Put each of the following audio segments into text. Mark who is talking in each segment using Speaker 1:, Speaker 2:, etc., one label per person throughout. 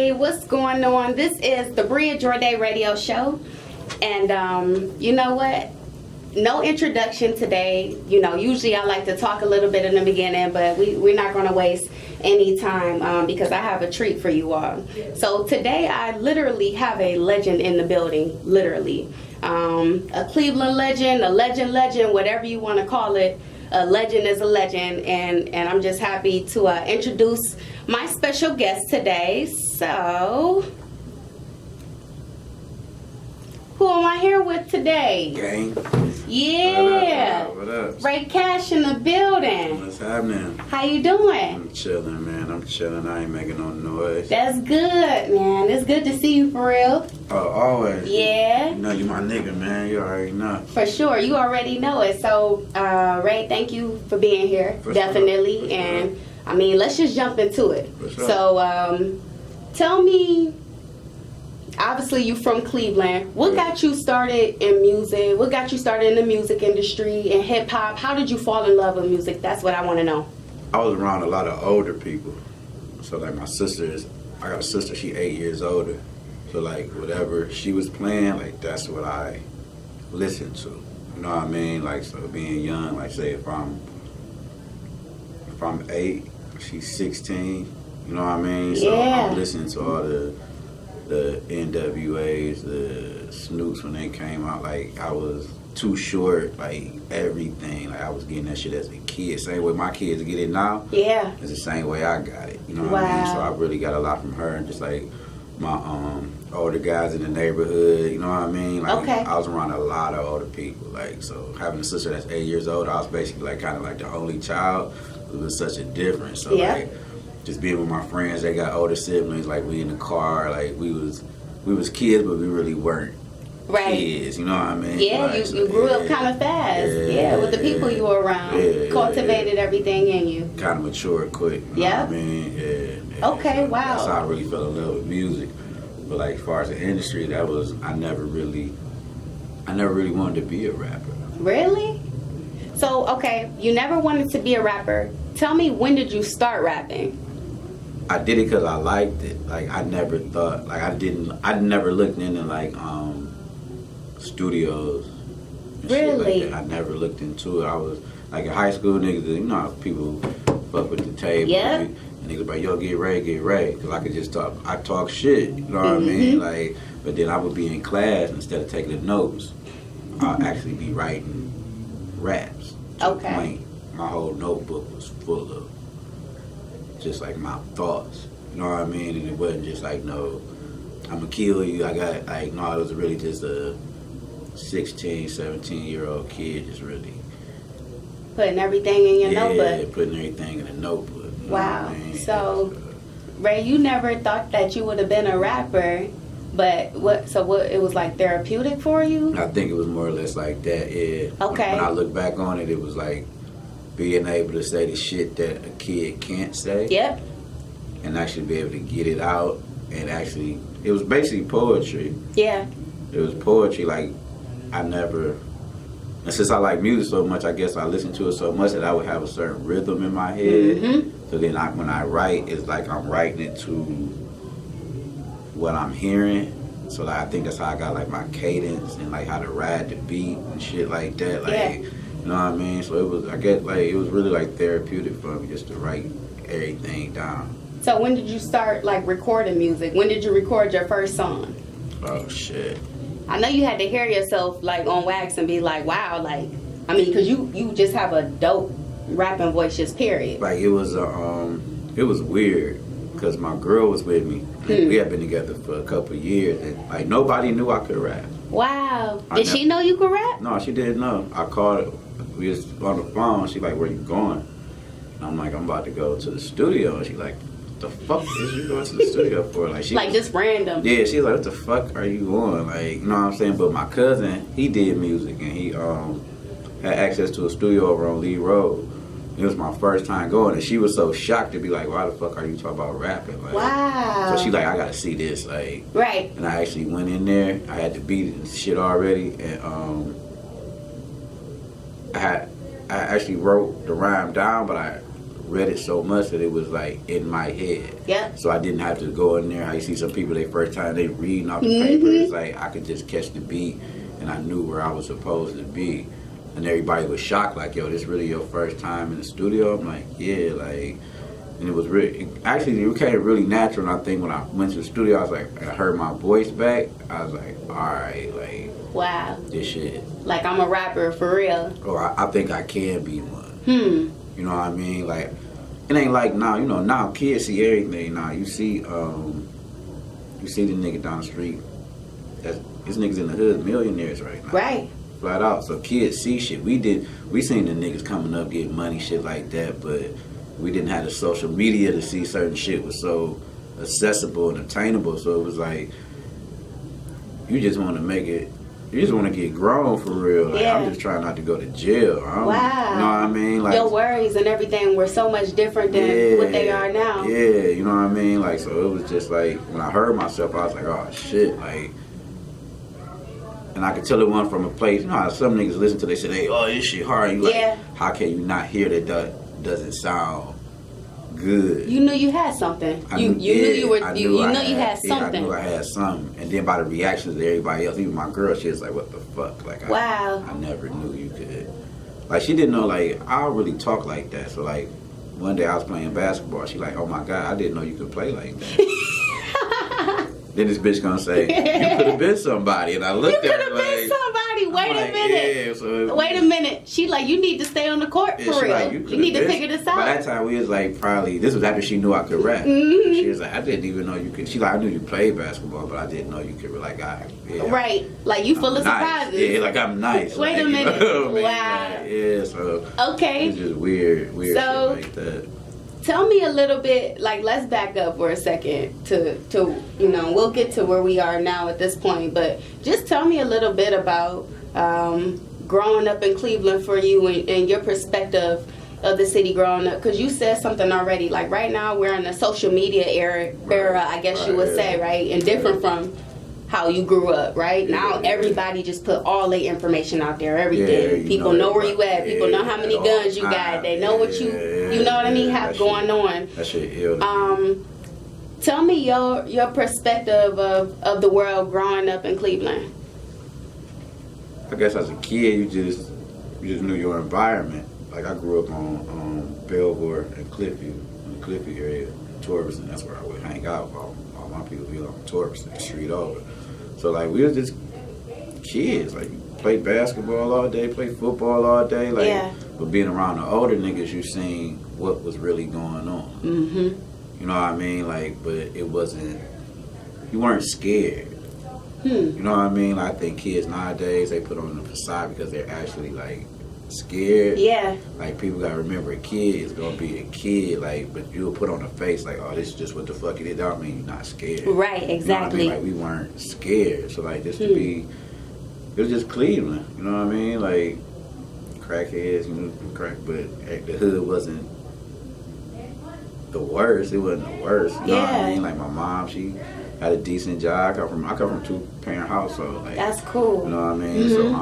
Speaker 1: Hey, what's going on? This is the Brea Jordai radio show. And you know what? No introduction today. You know, usually I like to talk a little bit in the beginning, but we're not going to waste any time because I have a treat for you all. So today I literally have a legend in the building, literally. A Cleveland legend, a legend, whatever you want to call it. A legend is a legend, and I'm just happy to introduce my special guest today. So, who am I here with today?
Speaker 2: Gang.
Speaker 1: Yeah.
Speaker 2: What up?
Speaker 1: Ray Cash in the building.
Speaker 2: What's happening?
Speaker 1: How you doing?
Speaker 2: I'm chilling, man. I'm chilling. I ain't making no noise.
Speaker 1: That's good, man. It's good to see you for real.
Speaker 2: Oh, always.
Speaker 1: Yeah.
Speaker 2: You know you my nigga, man. You already know.
Speaker 1: For sure. You already know it. So, Ray, thank you for being here.
Speaker 2: For
Speaker 1: Definitely.
Speaker 2: Sure.
Speaker 1: And, I mean, let's just jump into it.
Speaker 2: For sure.
Speaker 1: So, tell me, obviously you from Cleveland. What got you started in music? What got you started in the music industry and hip hop? How did you fall in love with music? That's what I want to know.
Speaker 2: I was around a lot of older people. So, like, my sisters, I got a sister, she 8 years older. So, like, whatever she was playing, like, that's what I listened to. You know what I mean? Like, so being young, like, say, if I'm 8, she's 16. You know what I mean? So
Speaker 1: Yeah.
Speaker 2: I'm listening to all the NWAs, the Snoops when they came out. Like, I was Too Short, like, everything. Like, I was getting that shit as a kid. Same way my kids get it now.
Speaker 1: Yeah.
Speaker 2: It's the same way I got it. You know what I mean? So I really got a lot from her, and just like my older guys in the neighborhood. You know what I mean? Like,
Speaker 1: Okay.
Speaker 2: I was around a lot of older people. Like, so having a sister that's 8 years old, I was basically like kind of like the only child. It was such a difference. So
Speaker 1: Yeah.
Speaker 2: like, just being with my friends, they got older siblings. Like, we in the car, like we was kids, but we really weren't
Speaker 1: Right.
Speaker 2: kids. You know what I mean?
Speaker 1: Yeah,
Speaker 2: Like,
Speaker 1: you grew up kind of fast. Yeah, with the people you were around.
Speaker 2: Yeah,
Speaker 1: Cultivated everything in you.
Speaker 2: kind of matured quick. You know what I mean? Yeah.
Speaker 1: Okay,
Speaker 2: So
Speaker 1: wow.
Speaker 2: That's how I really fell in love with music. But like, as far as the industry, that was I never really wanted to be a rapper.
Speaker 1: Really? So, okay, you never wanted to be a rapper. Tell me, when did you start rapping?
Speaker 2: I did it because I liked it. Like, I never thought, like, I never looked into like studios. And shit
Speaker 1: Really?
Speaker 2: like that. I never looked into it. I was like in high school, niggas. You know how people fuck with the table.
Speaker 1: Yeah.
Speaker 2: And niggas like, yo, get Ray. Because I could just talk. I talk shit. You know what I mean? Like, but then I would be in class instead of taking the notes. I'll actually be writing raps. To
Speaker 1: Okay.
Speaker 2: the point. My whole notebook was full of just like my thoughts. You know what I mean? And it wasn't just like, no, I'm gonna kill you. I got like, no, it was really just a 16, 17-year-old kid just really
Speaker 1: Putting everything in your notebook.
Speaker 2: putting everything in a notebook. You know
Speaker 1: Wow.
Speaker 2: what I mean?
Speaker 1: So, Ray, you never thought that you would have been a rapper, but what it was like therapeutic for you?
Speaker 2: I think it was more or less like that, yeah.
Speaker 1: Okay.
Speaker 2: When I look back on it, it was like being able to say the shit that a kid can't say.
Speaker 1: Yep.
Speaker 2: And actually be able to get it out, and actually, it was basically poetry.
Speaker 1: Yeah.
Speaker 2: It was poetry. Like, I never, and since I like music so much, I guess I listened to it so much that I would have a certain rhythm in my head.
Speaker 1: Mm-hmm.
Speaker 2: So then when I write, it's like I'm writing it to what I'm hearing. So like, I think that's how I got like my cadence and like how to ride the beat and shit like that. Like,
Speaker 1: Yeah.
Speaker 2: you know what I mean? So it was, I guess, like, it was really like therapeutic for me just to write everything down.
Speaker 1: So when did you start like recording music? When did you record your first song?
Speaker 2: Oh shit.
Speaker 1: I know you had to hear yourself like on wax and be like, wow, like, I mean, because you just have a dope rapping voice, just period.
Speaker 2: Like, it was weird because my girl was with me. We had been together for a couple of years, and like nobody knew I could rap.
Speaker 1: Wow. Did she know you could rap?
Speaker 2: No, she didn't know. I called her. We was on the phone. She like, where you going? And I'm like, I'm about to go to the studio. And she like, the fuck is you going to the studio for? Like, she
Speaker 1: Like just random.
Speaker 2: Yeah, she's like, what the fuck are you on? Like, you know what I'm saying? But my cousin, he did music, and he had access to a studio over on Lee Road. It was my first time going, and she was so shocked to be like, why the fuck are you talking about rapping? Like,
Speaker 1: Wow.
Speaker 2: so she like, I gotta see this. Like,
Speaker 1: Right.
Speaker 2: and I actually went in there. I had the beat and shit already, and I actually wrote the rhyme down, but I read it so much that it was like in my head.
Speaker 1: Yeah.
Speaker 2: So I didn't have to go in there. How you see some people, they first time they reading off the paper, it's like I could just catch the beat, and I knew where I was supposed to be. And everybody was shocked, like, yo, this really your first time in the studio? I'm like, yeah, like, and it was really, actually, it became really natural. And I think when I went to the studio, I was like, I heard my voice back. I was like, all right, like,
Speaker 1: wow,
Speaker 2: this shit.
Speaker 1: Like, I'm a rapper for real.
Speaker 2: Oh, I think I can be one. You know what I mean? Like, it ain't like now, you know, now kids see everything. Now you see the nigga down the street. This niggas in the hood, millionaires right now.
Speaker 1: Right.
Speaker 2: Flat out. So kids see shit. We seen the niggas coming up getting money, shit like that, but we didn't have the social media to see certain shit was so accessible and attainable. So it was like, you just want to make it. You just want to get grown for real. Like, I'm just trying not to go to jail.
Speaker 1: Wow.
Speaker 2: You know what I mean? Like,
Speaker 1: your worries and everything were so much different than what they are now.
Speaker 2: Yeah, you know what I mean? Like, so it was just like, when I heard myself, I was like, oh, shit. Like, and I could tell it one from a place, you know how some niggas listen to, they say, hey, oh, this shit hard. You like, how can you not hear that doesn't sound good?
Speaker 1: You knew you had something. You knew you had something.
Speaker 2: I knew I had something. And then by the reactions of everybody else, even my girl, she was like, what the fuck? Like,
Speaker 1: wow.
Speaker 2: I never knew you could. Like, she didn't know, like, I don't really talk like that. So, like, one day I was playing basketball. She like, oh my God, I didn't know you could play like that. Then this bitch gonna say, you could have been somebody. And I looked at her like,
Speaker 1: somebody. Wait a minute.
Speaker 2: Yeah, so
Speaker 1: wait a minute. She like, you need to stay on the court for real.
Speaker 2: Like,
Speaker 1: you need to figure this out.
Speaker 2: By that time, we was like, probably, this was after she knew I could rap. She was like, I didn't even know you could. She like, I knew you played basketball, but I didn't know you could. Like,
Speaker 1: right. Like, you full of surprises.
Speaker 2: Yeah, like, I'm nice.
Speaker 1: Wait
Speaker 2: like,
Speaker 1: a minute.
Speaker 2: You know what I mean?
Speaker 1: Wow.
Speaker 2: Like, yeah, so.
Speaker 1: Okay.
Speaker 2: It's just weird
Speaker 1: so,
Speaker 2: shit like that.
Speaker 1: Tell me a little bit, like, let's back up for a second to you know, we'll get to where we are now at this point, but just tell me a little bit about growing up in Cleveland for you and your perspective of the city growing up, because you said something already, like right now we're in the social media era, I guess you would say, right? And different from how you grew up, right? Now everybody just put all their information out there, everything. People know where you at. People know how many guns you got. They know what you know what I mean, have going on.
Speaker 2: That shit ill.
Speaker 1: Tell me your perspective of the world growing up in Cleveland.
Speaker 2: I guess as a kid, you just knew your environment. Like, I grew up on Belvoir and Cliffview, in the Cliffview area, Torberson. That's where I would hang out. All my people be on Torberson, the street over. So, like, we was just kids. Like, play basketball all day, play football all day. Like, but being around the older niggas, you seen what was really going on. Mm-hmm. You know what I mean? Like, but it wasn't. You weren't scared. You know what I mean? Like, I think kids nowadays, they put on the facade because they're actually, like, scared.
Speaker 1: Yeah.
Speaker 2: Like, people gotta remember, a kid is gonna be a kid. Like, but you'll put on a face like, oh, this is just what the fuck it is. That don't mean you're not scared.
Speaker 1: Right. Exactly.
Speaker 2: You know what I mean? Like, we weren't scared. So, like, just to be, it was just Cleveland. You know what I mean? Like, crackheads, you know, crack, but the hood wasn't the worst. It wasn't the worst. You know what I mean? Like, my mom, she had a decent job. I come from a 2-parent household. Like,
Speaker 1: that's cool.
Speaker 2: You know what I mean? So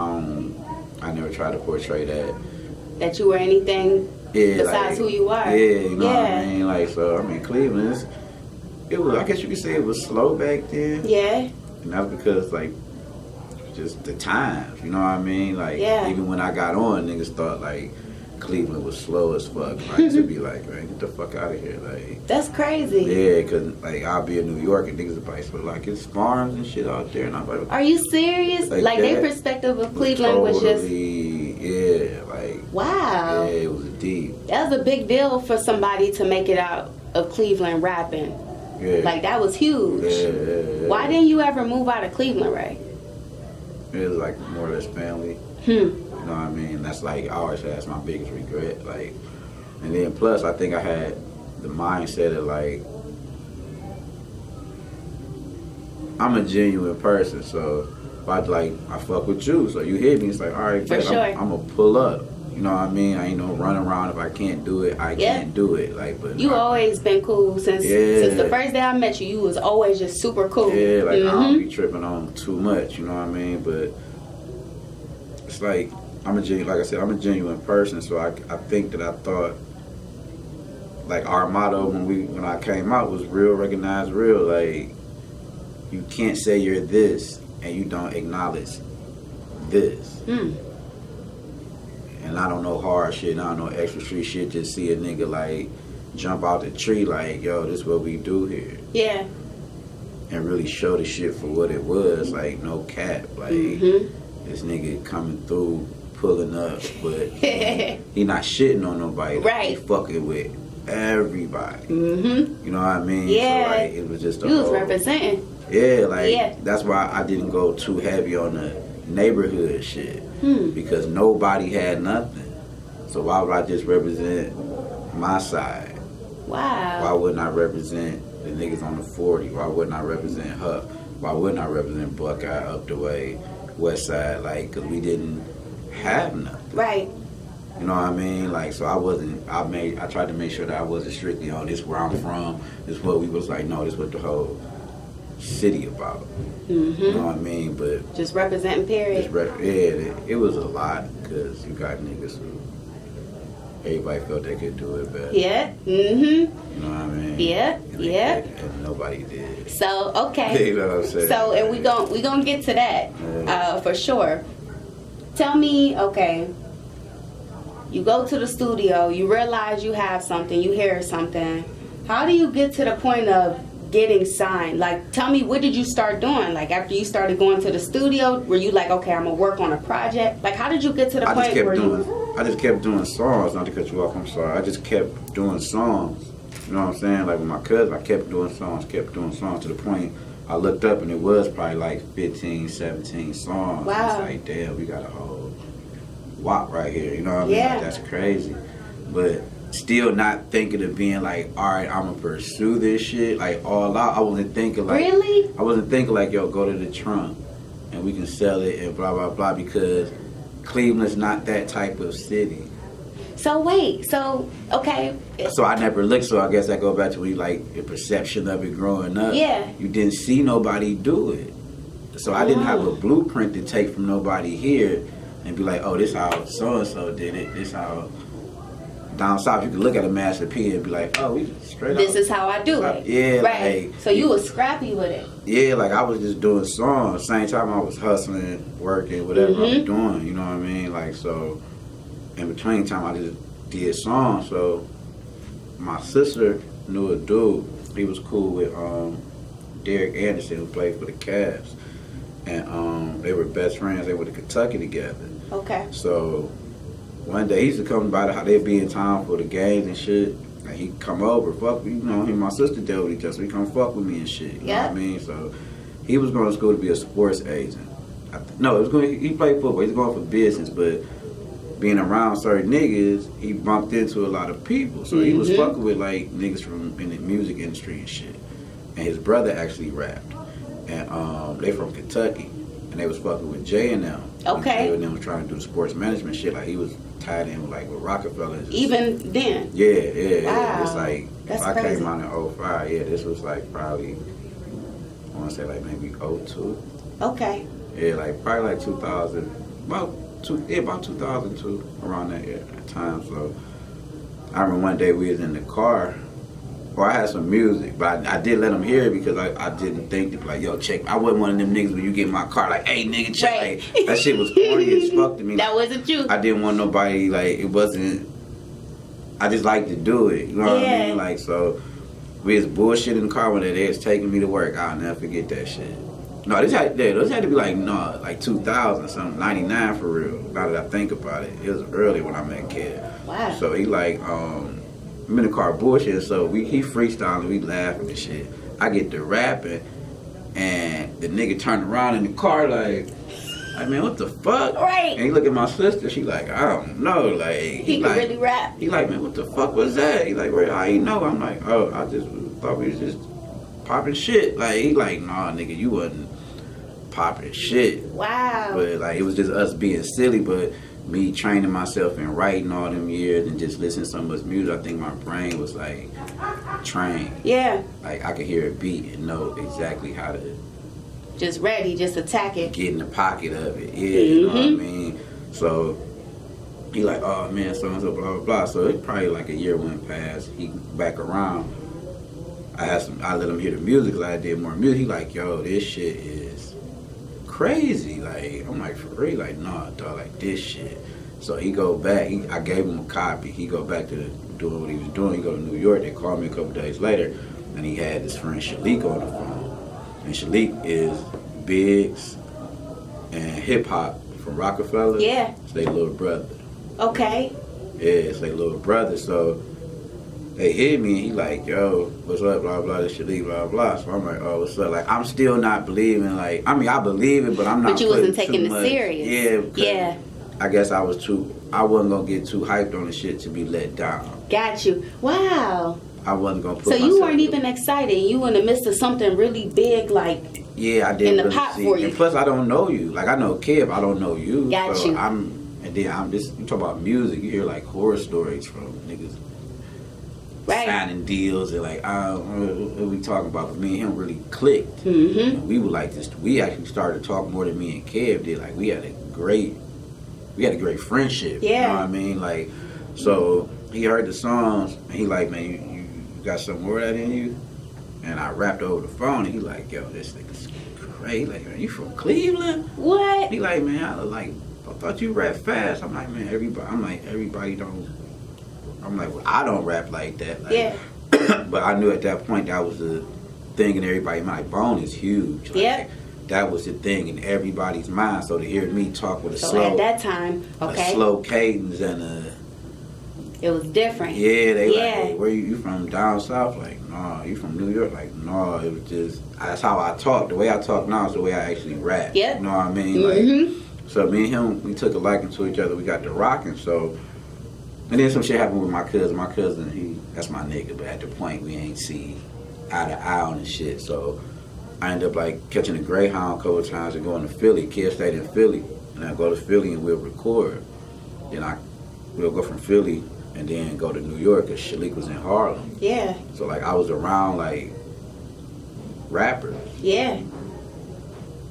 Speaker 2: I never tried to portray
Speaker 1: that you were anything besides like, who you are.
Speaker 2: Yeah, you know what I mean? Like, so I mean, Cleveland, it was, I guess you could say it was slow back then. Yeah. And that's because, like, just the times, you know what I mean? Like, even when I got on, niggas thought like Cleveland was slow as fuck. Like, to be like, man, get the fuck out of here. Like,
Speaker 1: that's crazy.
Speaker 2: Yeah, because, like, I'll be in New York and niggas will be but like, it's farms and shit out there. And I'm like,
Speaker 1: are you serious? Like their perspective of Cleveland was just.
Speaker 2: Yeah, like.
Speaker 1: Wow.
Speaker 2: Yeah, it was deep.
Speaker 1: That was a big deal for somebody to make it out of Cleveland rapping. Yeah. Like, that was huge. Yeah. Why didn't you ever move out of Cleveland, Ray?
Speaker 2: It was like more or less family. You know what I mean? That's like, I always say that's my biggest regret. Like, and then plus, I think I had the mindset of like, I'm a genuine person, so if I fuck with you, so you hit me, it's like, all right,
Speaker 1: for sure.
Speaker 2: I'm gonna pull up. You know what I mean? I ain't no run around. If I can't do it, I can't do it. Like, but
Speaker 1: you always been cool since the first day I met you. You was always just super cool.
Speaker 2: Yeah, like I don't be tripping on too much. You know what I mean? But it's like, like I said, I'm a genuine person. So I think that I thought like our motto when I came out was real, recognize real. Like, you can't say you're this and you don't acknowledge this. And I don't know hard shit, I don't know extra street shit. Just see a nigga like jump out the tree like, yo, this is what we do here.
Speaker 1: Yeah.
Speaker 2: And really show the shit for what it was. Like, no cap. Like, this nigga coming through, pulling up, but he not shitting on nobody. Like,
Speaker 1: right.
Speaker 2: He fucking with everybody. You know what I mean?
Speaker 1: Yeah.
Speaker 2: So, like, it was just a
Speaker 1: You was
Speaker 2: whole,
Speaker 1: representing.
Speaker 2: yeah, like, that's why I didn't go too heavy on the neighborhood shit. Because nobody had nothing. So why would I just represent my side?
Speaker 1: Wow.
Speaker 2: Why wouldn't I represent the niggas on the 40? Why wouldn't I represent Huck? Why wouldn't I represent Buckeye up the way, West Side? Like, because we didn't have nothing.
Speaker 1: Right.
Speaker 2: You know what I mean? Like, so I tried to make sure that I wasn't strictly on this where I'm from. This what we was like, no, this what the whole city about. You know what I mean? But
Speaker 1: just representing, period.
Speaker 2: It was a lot because you got niggas who everybody felt they could do it better.
Speaker 1: Yeah.
Speaker 2: You know what I mean?
Speaker 1: Yeah.
Speaker 2: And nobody did.
Speaker 1: So okay.
Speaker 2: You know what I'm saying?
Speaker 1: So and we gonna get to that for sure. Tell me, okay. You go to the studio, you realize you have something, you hear something. How do you get to the point of getting signed? Like, tell me, what did you start doing? Like, after you started going to the studio, were you like, okay, I'm gonna work on a project? Like, how did you get to the point where
Speaker 2: I just kept doing songs. Not to cut you off, I'm sorry. I just kept doing songs. You know what I'm saying? Like with my cousin, I kept doing songs to the point I looked up and it was probably like 15, 17 songs.
Speaker 1: Wow.
Speaker 2: It's like, damn, we got a whole wop right here. You know what I mean?
Speaker 1: Yeah.
Speaker 2: Like, that's crazy. But still not thinking of being like, all right, I'm gonna pursue this shit like all out. I wasn't thinking like,
Speaker 1: really?
Speaker 2: I wasn't thinking like, yo, go to the trunk and we can sell it and blah blah blah, because Cleveland's not that type of city.
Speaker 1: So wait, so okay.
Speaker 2: So I never looked. So I guess that go back to when you like the perception of it growing up.
Speaker 1: Yeah.
Speaker 2: You didn't see nobody do it. So I didn't have a blueprint to take from nobody here and be like, oh, this how so and so did it. This how down south you can look at a Master P and be like, oh, we straight up.
Speaker 1: This is how I do it.
Speaker 2: Yeah.
Speaker 1: Right.
Speaker 2: Like,
Speaker 1: so you was scrappy with it.
Speaker 2: Yeah, like I was just doing songs. Same time I was hustling, working, whatever I was doing. You know what I mean? Like, so in between time I just did songs. So my sister knew a dude. He was cool with Derek Anderson, who played for the Cavs, and they were best friends. They went to Kentucky together.
Speaker 1: Okay.
Speaker 2: So one day he used to come by how they'd be in town for the games and shit. And he'd come over, fuck, you know, him and my sister dealt with each other, so he come fuck with me and shit. You know what I mean? So he was going to school to be a sports agent. He played football. He was going for business, but being around certain niggas, he bumped into a lot of people. So he was fucking with like niggas from in the music industry and shit. And his brother actually rapped. And they from Kentucky. And they was fucking with Jay and them.
Speaker 1: Okay.
Speaker 2: Jay and them was trying to do sports management shit. Like he was tied in with like with Rockefeller.
Speaker 1: Even then?
Speaker 2: Yeah.
Speaker 1: Wow.
Speaker 2: It's like,
Speaker 1: that's
Speaker 2: if I
Speaker 1: crazy.
Speaker 2: came out in 05, this was like probably, I want to say like maybe 02.
Speaker 1: Okay.
Speaker 2: Yeah, like probably like 2000, about 2002, around that time. So I remember one day we was in the car. Well, I had some music, but I did let them hear it because I didn't think to be like, yo, check. I wasn't one of them niggas when you get in my car like, hey, nigga, check.
Speaker 1: Right.
Speaker 2: Like, that shit was corny as fuck to me.
Speaker 1: That wasn't you.
Speaker 2: I didn't want nobody, like, it wasn't, I just like to do it. You know what I mean? Like, so we was bullshit in the car when they was taking me to work. I'll never forget that shit. No, those had to be like 2000 something, 99 for real. Now that I think about it, it was early when I met Kid.
Speaker 1: Wow.
Speaker 2: So he like, I'm in the car bullshit, so he freestyling, we laughing and shit. I get to rapping, and the nigga turned around in the car like, man, what the fuck?
Speaker 1: Right.
Speaker 2: And he look at my sister, she like, I don't know, like
Speaker 1: He
Speaker 2: like,
Speaker 1: can really rap.
Speaker 2: He like, man, what the fuck was that? He like, well, I ain't know. I'm like, oh, I just thought we was just popping shit. Like he like, nah, nigga, you wasn't popping shit.
Speaker 1: Wow.
Speaker 2: But like it was just us being silly, but me training myself and writing all them years and just listening to so much music, I think my brain was like trained.
Speaker 1: Yeah.
Speaker 2: Like I could hear a beat and know exactly how to
Speaker 1: just ready, just attack it.
Speaker 2: Get in the pocket of it. Yeah, you know what I mean? So he like, oh man, so and so, blah blah blah. So it probably like a year went past. He back around. I let him hear the music because I did more music. He like, yo, this shit is crazy. Like, I'm like, for real? Like, nah, dog, like this shit. So he go back. I gave him a copy. He go back to doing what he was doing. He go to New York. They called me a couple days later, and he had his friend Shalik on the phone. And Shalik is Biggs and hip hop from Rockefeller.
Speaker 1: Yeah.
Speaker 2: It's their little brother.
Speaker 1: Okay.
Speaker 2: Yeah, it's their little brother. So they hit me, and he like, yo, what's up, blah, blah, this Shalik, blah, blah. So I'm like, oh, what's up? Like, I'm still not believing, like, I mean, I believe it, but I'm not.
Speaker 1: But you wasn't taking it
Speaker 2: much.
Speaker 1: serious.
Speaker 2: Yeah. I guess I wasn't going to get too hyped on the shit to be let down.
Speaker 1: Got you. Wow.
Speaker 2: I wasn't going to put
Speaker 1: So
Speaker 2: myself
Speaker 1: you weren't even excited. You in the midst of something really big, like,
Speaker 2: yeah, I didn't
Speaker 1: in the
Speaker 2: really
Speaker 1: pot
Speaker 2: see.
Speaker 1: for you.
Speaker 2: And plus, I don't know you. Like, I know Kev, I don't know you.
Speaker 1: Got
Speaker 2: so
Speaker 1: you.
Speaker 2: And then I'm just, you talk about music, you hear like horror stories from niggas.
Speaker 1: right.
Speaker 2: Signing deals and like, what we talking about? But me and him really clicked.
Speaker 1: Mm-hmm.
Speaker 2: And we were like this. We actually started to talk more than me and Kev did. Like we had a great friendship.
Speaker 1: Yeah.
Speaker 2: You know what I mean? Like, so he heard the songs and he like, man, you got some more of that in you? And I rapped over the phone and he like, yo, this nigga's crazy. Like, man, you from Cleveland?
Speaker 1: What?
Speaker 2: He like, man, I thought you rap fast. I'm like, man, everybody don't. I'm like, well, I don't rap like that. Like,
Speaker 1: Yeah.
Speaker 2: But I knew at that point that was the thing in everybody's mind. Bone is huge. Like,
Speaker 1: Yep.
Speaker 2: That was the thing in everybody's mind. So to hear me talk with a
Speaker 1: So
Speaker 2: slow,
Speaker 1: at that time, okay,
Speaker 2: a slow cadence and
Speaker 1: it was different.
Speaker 2: yeah, they
Speaker 1: Yeah.
Speaker 2: like, hey, where you from? Down south? Like, no, you from New York? Like, no, it was just that's how I talk. The way I talk now is the way I actually rap.
Speaker 1: Yep.
Speaker 2: You know what I mean?
Speaker 1: Mm-hmm.
Speaker 2: Like, so me and him, we took a liking to each other. We got to rocking. So. And then some shit happened with my cousin. My cousin, that's my nigga, but at the point we ain't see eye to eye on the shit. So I ended up like catching a Greyhound a couple of times and going to Philly. Kids stayed in Philly. And I go to Philly and we'll record. Then we'll go from Philly and then go to New York because Shalik was in Harlem.
Speaker 1: Yeah.
Speaker 2: So like I was around like rappers.
Speaker 1: Yeah.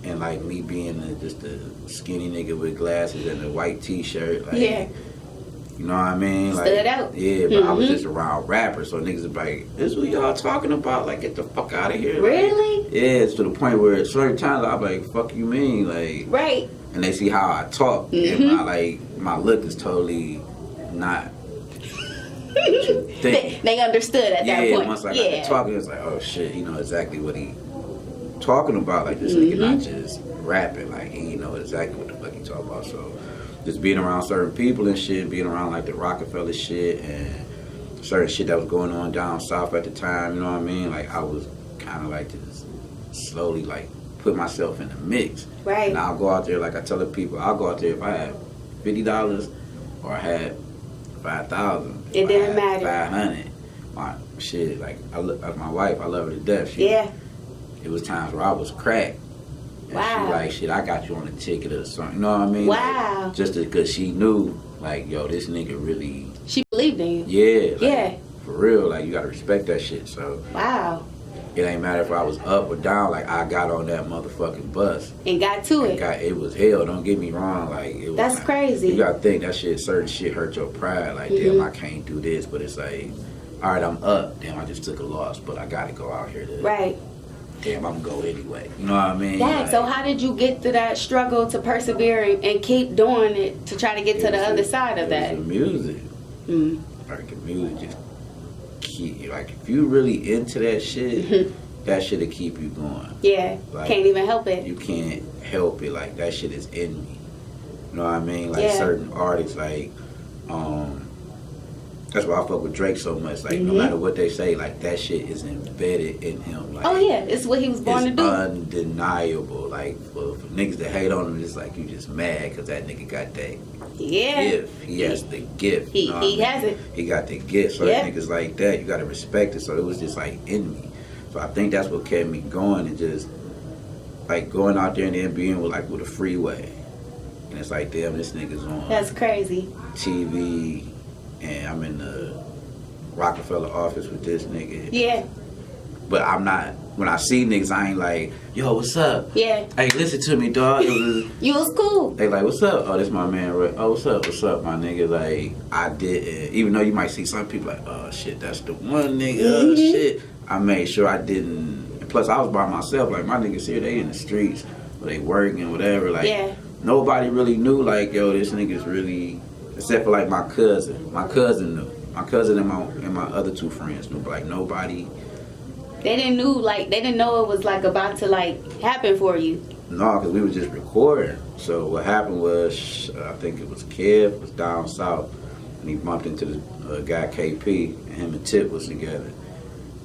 Speaker 2: And like me being just a skinny nigga with glasses and a white t-shirt. Like,
Speaker 1: Yeah.
Speaker 2: you know what I mean? Like,
Speaker 1: Stood out.
Speaker 2: Yeah, but I was
Speaker 1: Mhm.
Speaker 2: just around rappers, so niggas would be like, this what y'all talking about? Like, get the fuck out of here.
Speaker 1: Really?
Speaker 2: Like, yeah, it's to the point where at certain times I'll be like, fuck you mean? Like,
Speaker 1: Right.
Speaker 2: and they see how I talk,
Speaker 1: Mhm.
Speaker 2: and my look is totally not what you think.
Speaker 1: They understood at that point.
Speaker 2: Once I got
Speaker 1: Yeah.
Speaker 2: to talking, it's like, oh shit, he know exactly what he talking about. Like, this nigga not just rapping, like, he know exactly what the fuck he talking about, so. Just being around certain people and shit, being around like the Rockefeller shit and certain shit that was going on down south at the time, you know what I mean? Like I was kind of like just slowly like put myself in the mix.
Speaker 1: Right.
Speaker 2: And I'll go out there, like I tell the people, I'll go out there if I had $50 or I had 5,000.
Speaker 1: It didn't matter.
Speaker 2: 500. My shit, like my wife, I love her to death.
Speaker 1: Yeah.
Speaker 2: It was times where I was cracked. And
Speaker 1: Wow.
Speaker 2: she like, shit, I got you on a ticket or something. You know what I mean?
Speaker 1: Wow.
Speaker 2: Like, just because she knew, like, yo, this nigga really.
Speaker 1: She believed in you.
Speaker 2: Yeah. Like,
Speaker 1: Yeah.
Speaker 2: For real, like, you gotta respect that shit. So
Speaker 1: Wow.
Speaker 2: it ain't matter if I was up or down. Like, I got on that motherfucking bus.
Speaker 1: And got to it.
Speaker 2: It was hell. Don't get me wrong. Like, it was.
Speaker 1: That's
Speaker 2: like,
Speaker 1: crazy.
Speaker 2: You gotta think that shit. Certain shit hurt your pride. Like, damn, I can't do this. But it's like, all right, I'm up. Damn, I just took a loss, but I gotta go out here to.
Speaker 1: Right.
Speaker 2: Damn, I'm gonna go anyway. You know what I mean?
Speaker 1: Yeah,
Speaker 2: Like,
Speaker 1: so how did you get through that struggle to persevere and keep doing it to try to get to the other side of that?
Speaker 2: It was the music.
Speaker 1: Mm.
Speaker 2: Like the music just keep, like if you really into that shit, that shit'll keep you going.
Speaker 1: Yeah,
Speaker 2: Like,
Speaker 1: can't even help it.
Speaker 2: You can't help it. Like that shit is in me. You know what I mean? Like
Speaker 1: Yeah.
Speaker 2: certain artists, like that's why I fuck with Drake so much. Like no matter what they say, like that shit is embedded in him. Like,
Speaker 1: Oh yeah, it's what he was born to
Speaker 2: it's
Speaker 1: do.
Speaker 2: undeniable. Like for niggas that hate on him, it's like you just mad because that nigga got that
Speaker 1: Yeah.
Speaker 2: gift. He has the gift.
Speaker 1: He
Speaker 2: you know what I mean?
Speaker 1: has it.
Speaker 2: He got the gift. So
Speaker 1: Yeah.
Speaker 2: niggas like that, you gotta respect it. So it was just like in me. So I think that's what kept me going and just like going out there and then being with a freeway. And it's like, damn, this nigga's on
Speaker 1: That's crazy.
Speaker 2: TV and I'm in the Rockefeller office with this nigga.
Speaker 1: Yeah.
Speaker 2: But I'm not. When I see niggas, I ain't like, yo, what's up?
Speaker 1: Yeah.
Speaker 2: Hey, listen to me, dog.
Speaker 1: You was cool.
Speaker 2: They like, what's up? Oh, this my man. Oh, what's up, my nigga? Like, I didn't. Even though you might see some people like, oh shit, that's the one nigga. Oh shit. I made sure I didn't. And plus, I was by myself. Like my niggas here, they in the streets, or they working, whatever. Like, nobody really knew. Like, yo, this nigga's really. Except for like my cousin. My cousin knew. My cousin and my other two friends knew. But like nobody.
Speaker 1: They didn't know it was like about to like happen for you.
Speaker 2: No, because we were just recording. So what happened was, I think it was Kev was down south, and he bumped into the guy KP, and him and Tip was together.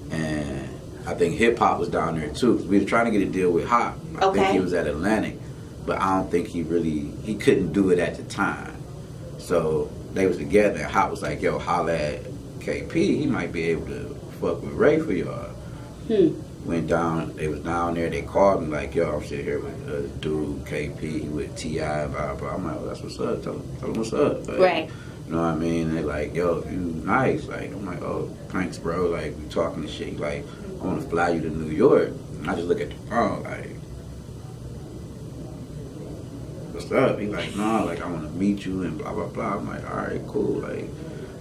Speaker 2: And I think Hip Hop was down there too, because we were trying to get a deal with Hop. I think he was at Atlantic, but I don't think he couldn't do it at the time. So they was together, and Hop was like, yo, holla at KP, he might be able to fuck with Ray for y'all. Went down, they was down there, they called me like, yo, I'm sitting here with dude, KP, with T.I., blah, blah. I'm like, oh, that's what's up, tell him what's up. Like,
Speaker 1: right.
Speaker 2: You know what I mean? They like, yo, you nice. Like, I'm like, oh, thanks, bro. Like, we talking and shit. Like, I want to fly you to New York. And I just look at the phone, like, what's up? He like, no, like, I want to meet you and blah, blah, blah. I'm like, all right, cool. Like,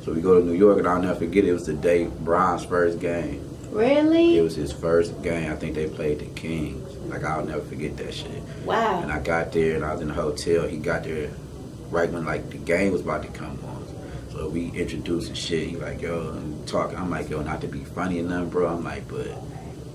Speaker 2: so we go to New York, and I'll never forget, it was the day Brian's first game.
Speaker 1: Really?
Speaker 2: It was his first game. I think they played the Kings. Like, I'll never forget that shit.
Speaker 1: Wow.
Speaker 2: And I got there, and I was in the hotel. He got there right when, like, the game was about to come on. So we introduced and shit. He like, yo, and talking. I'm like, yo, not to be funny or nothing, bro. I'm like, but,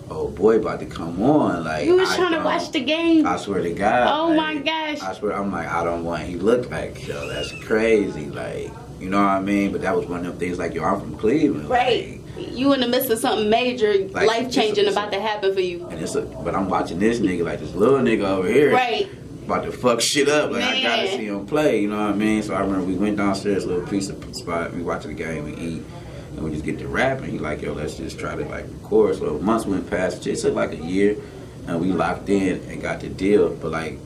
Speaker 2: oh, boy, about to come on. Like,
Speaker 1: you was trying to watch the game?
Speaker 2: I swear to God.
Speaker 1: Oh,
Speaker 2: like,
Speaker 1: my gosh.
Speaker 2: I swear, I'm like, I don't want. He looked like, yo, that's crazy. Like, you know what I mean? But that was one of them things like, yo, I'm from Cleveland.
Speaker 1: Right.
Speaker 2: Like,
Speaker 1: you in the midst of something major,
Speaker 2: like,
Speaker 1: life-changing about to happen for you.
Speaker 2: And but I'm watching this nigga, like this little nigga over here.
Speaker 1: Right.
Speaker 2: About to fuck shit up. Like,
Speaker 1: Man.
Speaker 2: I gotta see him play, you know what I mean? So I remember we went downstairs, a little pizza spot, we watch the game, we eat, and we just get to rapping. He like, yo, let's just try to like record. So months went past, it took like a year, and we locked in and got the deal. But like,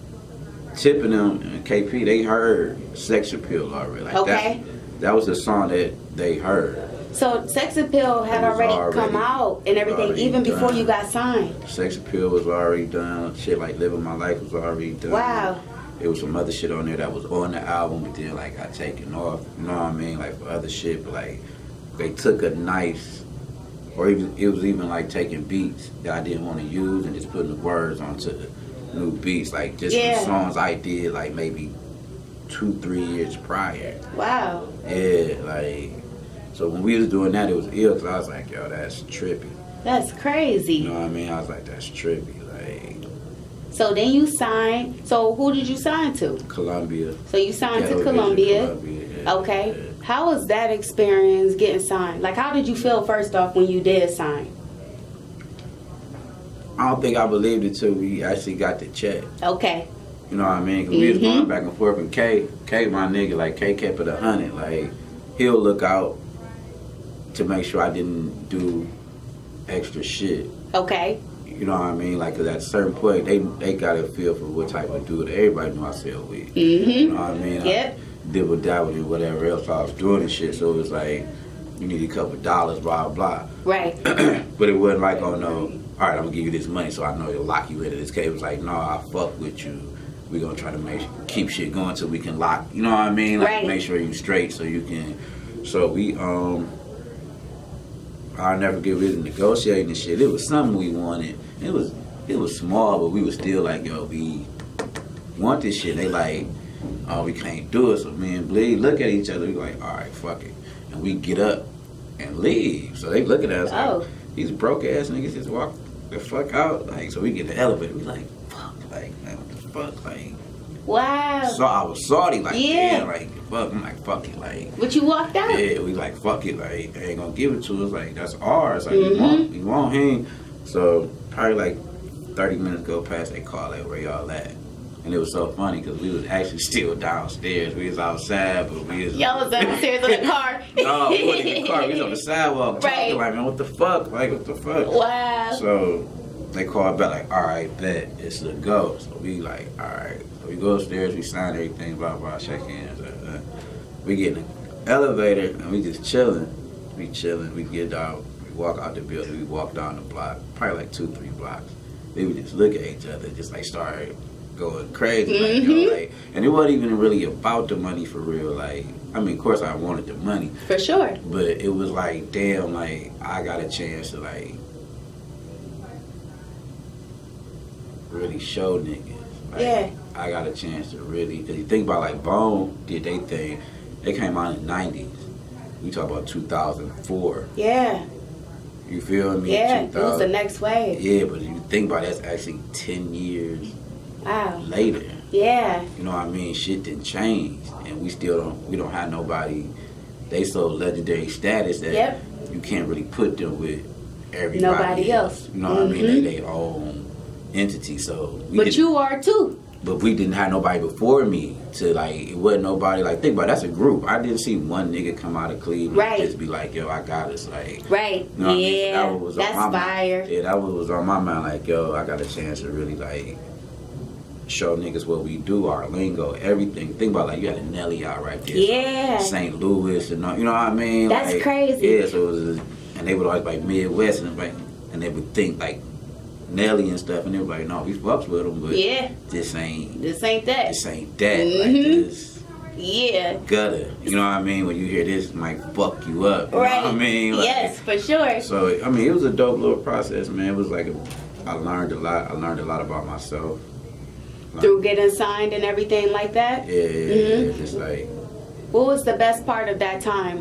Speaker 2: Tip and them and KP, they heard Sex Appeal already. Like,
Speaker 1: okay.
Speaker 2: That was the song that they heard.
Speaker 1: So Sex Appeal had already come out and everything, even before you got signed.
Speaker 2: Sex Appeal was already done. Shit like Living My Life was already done.
Speaker 1: Wow.
Speaker 2: There was some other shit on there that was on the album, but then like got taken off. You know what I mean? Like for other shit, but like they took a nice, or even it was even like taking beats that I didn't want to use and just putting the words onto the new beats, like just some songs I did like maybe 2-3 years prior.
Speaker 1: Wow.
Speaker 2: Yeah, like. So when we was doing that, it was ill because I was like, yo, that's trippy.
Speaker 1: That's crazy.
Speaker 2: You know what I mean? I was like, that's trippy. Like.
Speaker 1: So then you signed. So who did you sign to?
Speaker 2: Columbia.
Speaker 1: So you signed to Columbia.
Speaker 2: Yeah,
Speaker 1: okay.
Speaker 2: Yeah.
Speaker 1: How was that experience getting signed? Like, how did you feel first off when you did sign?
Speaker 2: I don't think I believed it till we actually got the check.
Speaker 1: Okay.
Speaker 2: You know what I mean? Because we was going back and forth, and K, my nigga, like K kept it 100. Like he'll look out to make sure I didn't do extra shit.
Speaker 1: Okay.
Speaker 2: You know what I mean? Like, cause at a certain point, they got a feel for what type of dude everybody knew I sell with. You know what I mean?
Speaker 1: Yep.
Speaker 2: I dibble dabble and whatever else I was doing and shit. So it was like, you need a couple dollars, blah blah.
Speaker 1: Right.
Speaker 2: But it wasn't like, oh no, all right, I'm gonna give you this money so I know it'll lock you into this case. It was like, no, I fuck with you. We're gonna try to keep shit going till we can lock. You know what I mean? Like make sure you straight so you can. So we I'll never get rid of negotiating and shit. It was something we wanted. It was small, but we was still like, yo, we want this shit. They like, oh, we can't do it. So me and Bleed look at each other. We like, all right, fuck it, and we get up and leave. So they look at us like, these broke ass niggas just walk the fuck out. Like, so we get in the elevator. We like, fuck, like, man, what the fuck, like.
Speaker 1: Wow.
Speaker 2: So I was salty, like, yeah, like, fuck. I'm like, fuck it, like.
Speaker 1: But you walked out?
Speaker 2: Yeah, we like, fuck it, like, they ain't gonna give it to us, like, that's ours, like, we want him. So probably like 30 minutes go past, they call, like, where y'all at? And it was so funny because we was actually still downstairs. We was outside, but we was.
Speaker 1: Y'all was downstairs in the car.
Speaker 2: No, we wasn't in the car. We was on the sidewalk talking, like, man, what the fuck? Like, what the fuck?
Speaker 1: Wow.
Speaker 2: So they called back, like, all right, bet, it's a go. So we like, all right. So we go upstairs, we sign everything, blah, blah, shake hands. We get in the elevator and we just chilling. We chilling, we get out, we walk out the building. We walked down the block, probably like 2-3 blocks. We would just look at each other, just like start going crazy, like, yo, like, and it wasn't even really about the money for real. Like, I mean, of course, I wanted the money
Speaker 1: For sure.
Speaker 2: but it was like, damn, like I got a chance to like really show niggas. Like,
Speaker 1: Yeah.
Speaker 2: I got a chance to really, because you think about like Bone did they thing. They came out in the 90s. We talk about 2004.
Speaker 1: Yeah.
Speaker 2: You feel me?
Speaker 1: Yeah. It was the next wave.
Speaker 2: Yeah, but you think about it, that's actually 10 years
Speaker 1: Wow.
Speaker 2: later.
Speaker 1: Yeah.
Speaker 2: You know what I mean? Shit didn't change. And we don't have nobody. They so legendary status that
Speaker 1: Yep.
Speaker 2: you can't really put them with everybody
Speaker 1: Nobody else.
Speaker 2: You know what I mean? They their own entity. So
Speaker 1: But you are too.
Speaker 2: But we didn't have nobody before me to like. It wasn't nobody like. Think about it, that's a group. I didn't see one nigga come out of Cleveland
Speaker 1: Right.
Speaker 2: and just be like, "Yo, I got us." Like,
Speaker 1: Right.
Speaker 2: you know what I mean?
Speaker 1: Yeah.
Speaker 2: That was on
Speaker 1: That's
Speaker 2: my
Speaker 1: fire.
Speaker 2: mind. Yeah, that was on my mind. Like, yo, I got a chance to really like show niggas what we do, our lingo, everything. Think about like you had a Nelly out right there.
Speaker 1: Yeah.
Speaker 2: St. Louis and you know what I mean?
Speaker 1: That's
Speaker 2: like,
Speaker 1: crazy.
Speaker 2: Yeah, so it was, and they would always like Midwest and like, and they would think like Nelly and stuff, and they were like, no, we fucks with them, but
Speaker 1: Yeah.
Speaker 2: this ain't
Speaker 1: This ain't that.
Speaker 2: this ain't that. Like
Speaker 1: Mhm.
Speaker 2: this
Speaker 1: Yeah.
Speaker 2: gutter. You know what I mean? When you hear this, it might fuck you up. You
Speaker 1: Right.
Speaker 2: know what I mean? Like,
Speaker 1: Yes, for sure.
Speaker 2: so I mean, it was a dope little process, man. It was like I learned a lot. I learned a lot about myself.
Speaker 1: Through getting signed and everything like that.
Speaker 2: Yeah,
Speaker 1: Mhm.
Speaker 2: just like
Speaker 1: What was the best part of that time?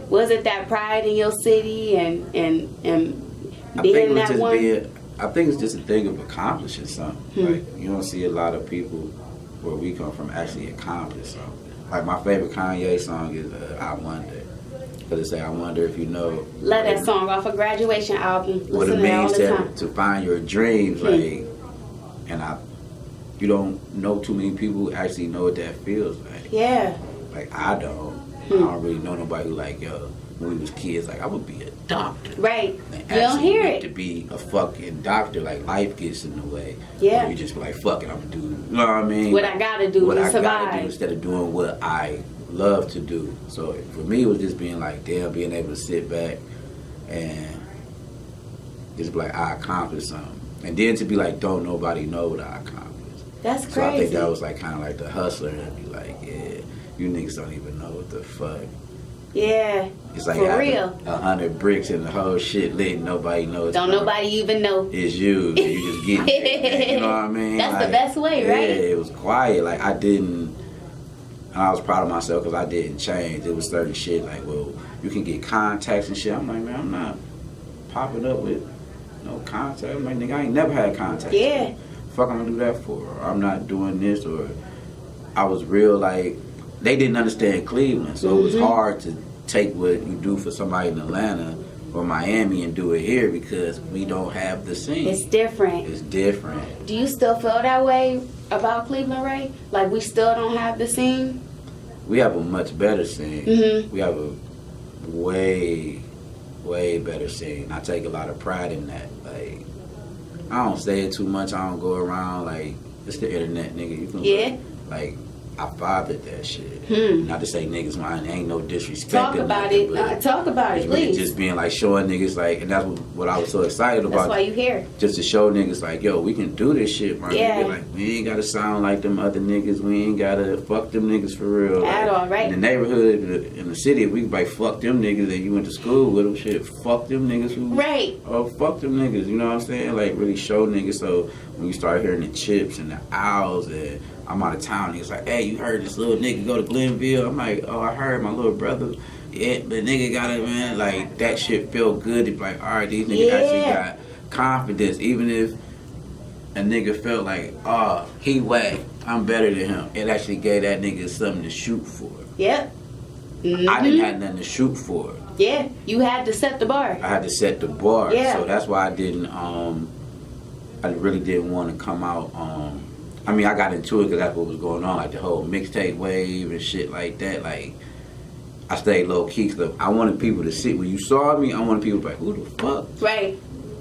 Speaker 1: Was it that pride in your city and
Speaker 2: I think
Speaker 1: being
Speaker 2: it was
Speaker 1: that
Speaker 2: just
Speaker 1: one?
Speaker 2: being. I think it's just a thing of accomplishing something. Like you don't see a lot of people where we come from actually accomplish something. Like my favorite Kanye song is "I Wonder," because it say, "I wonder if you know."
Speaker 1: Love that song off a graduation album.
Speaker 2: What
Speaker 1: Listen
Speaker 2: it
Speaker 1: to it all
Speaker 2: means
Speaker 1: the time.
Speaker 2: to find your dreams, like, and you don't know too many people who actually know what that feels like.
Speaker 1: Yeah.
Speaker 2: Like I don't. I don't really know nobody who like, yo, when we was kids, like I would be a doctor.
Speaker 1: Right.
Speaker 2: And
Speaker 1: You don't
Speaker 2: actually
Speaker 1: hear
Speaker 2: get
Speaker 1: it.
Speaker 2: to be a fucking doctor, like life gets in the way.
Speaker 1: Yeah.
Speaker 2: Or you just be like, fuck it, I'm gonna do. You know what I mean?
Speaker 1: What
Speaker 2: Like,
Speaker 1: I gotta do
Speaker 2: what
Speaker 1: to
Speaker 2: I gotta do
Speaker 1: survive.
Speaker 2: instead of doing what I love to do. So for me, it was just being like, damn, being able to sit back and just be like, I accomplished something, and then to be like, don't nobody know what I accomplished.
Speaker 1: That's
Speaker 2: So I think
Speaker 1: crazy.
Speaker 2: that was like kind of like the hustler and be like, yeah, you niggas don't even know what the fuck.
Speaker 1: Yeah.
Speaker 2: It's like
Speaker 1: For
Speaker 2: having
Speaker 1: real.
Speaker 2: 100 bricks and the whole shit lit. And nobody knows.
Speaker 1: Don't nobody even know.
Speaker 2: It's you. And you just getting it. You know what I mean?
Speaker 1: That's
Speaker 2: Like,
Speaker 1: the best way, right?
Speaker 2: Yeah, it was quiet. Like I didn't. And I was proud of myself because I didn't change. It was certain shit like, well, you can get contacts and shit. I'm like, man, I'm not popping up with no contacts. I'm like, nigga, I ain't never had contacts.
Speaker 1: Yeah.
Speaker 2: Fuck, I'm gonna do that for? Or I'm not doing this. Or I was real like they didn't understand Cleveland, so it was hard to take what you do for somebody in Atlanta or Miami and do it here because we don't have the scene.
Speaker 1: It's different.
Speaker 2: It's different.
Speaker 1: Do you still feel that way about Cleveland, Ray? Like we still don't have the scene?
Speaker 2: We have a much better scene.
Speaker 1: Mhm.
Speaker 2: We have a way better scene. I take a lot of pride in that. Like, I don't say it too much. I don't go around like it's the internet, nigga. You can
Speaker 1: Yeah.
Speaker 2: like I fathered that shit.
Speaker 1: Hmm.
Speaker 2: Not to say niggas mine ain't no disrespect.
Speaker 1: Talk
Speaker 2: or
Speaker 1: about
Speaker 2: nothing,
Speaker 1: it.
Speaker 2: but
Speaker 1: Talk about
Speaker 2: it's
Speaker 1: it,
Speaker 2: really
Speaker 1: please.
Speaker 2: just being like showing niggas like, and that's what I was so excited
Speaker 1: That's
Speaker 2: about.
Speaker 1: why you here.
Speaker 2: Just to show niggas like, yo, we can do this shit, man.
Speaker 1: Yeah.
Speaker 2: Like, we ain't gotta sound like them other niggas. We ain't gotta fuck them niggas for real.
Speaker 1: At
Speaker 2: Like,
Speaker 1: all, right.
Speaker 2: In the neighborhood, in the city, if we could like fuck them niggas and you went to school with them, shit, fuck them niggas who.
Speaker 1: Right.
Speaker 2: Oh, fuck them niggas. You know what I'm saying? Like, really show niggas. So when you start hearing the Chips and the Owls and I'm out of town, niggas like, hey, you heard this little nigga go to Glenville? I'm like, oh, I heard my little brother. Yeah, but nigga got it, man. Like, that shit felt good. It's like, all right, these niggas actually got confidence. Even if a nigga felt like, oh, he whack, I'm better than him. It actually gave that nigga something to shoot for.
Speaker 1: Yep.
Speaker 2: I didn't have nothing to shoot for.
Speaker 1: Yeah. You had to set the bar.
Speaker 2: I had to set the bar.
Speaker 1: Yeah.
Speaker 2: So that's why I didn't, I really didn't want to come out, I mean, I got into it because that's what was going on, like the whole mixtape wave and shit like that. Like, I stayed low key because I wanted people to see. When you saw me, I wanted people to be like, who the fuck?
Speaker 1: Right.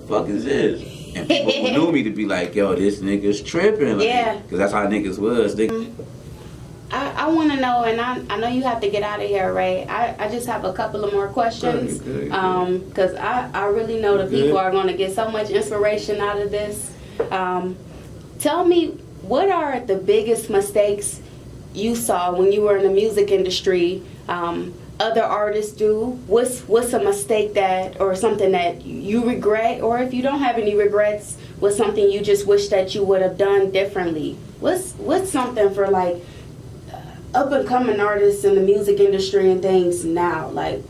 Speaker 2: Fuck is this? And people who knew me to be like, yo, this nigga's tripping. Like,
Speaker 1: Yeah.
Speaker 2: Because that's how niggas was.
Speaker 1: I want to know, and I know you have to get out of here, Ray. I just have a couple of more questions, because I really know the people are going to get so much inspiration out of this. Tell me, what are the biggest mistakes you saw when you were in the music industry? Other artists do. What's a mistake that, or something that you regret, or if you don't have any regrets, what's something you just wish that you would have done differently? What's something for like up and coming artists in the music industry and things now? Like,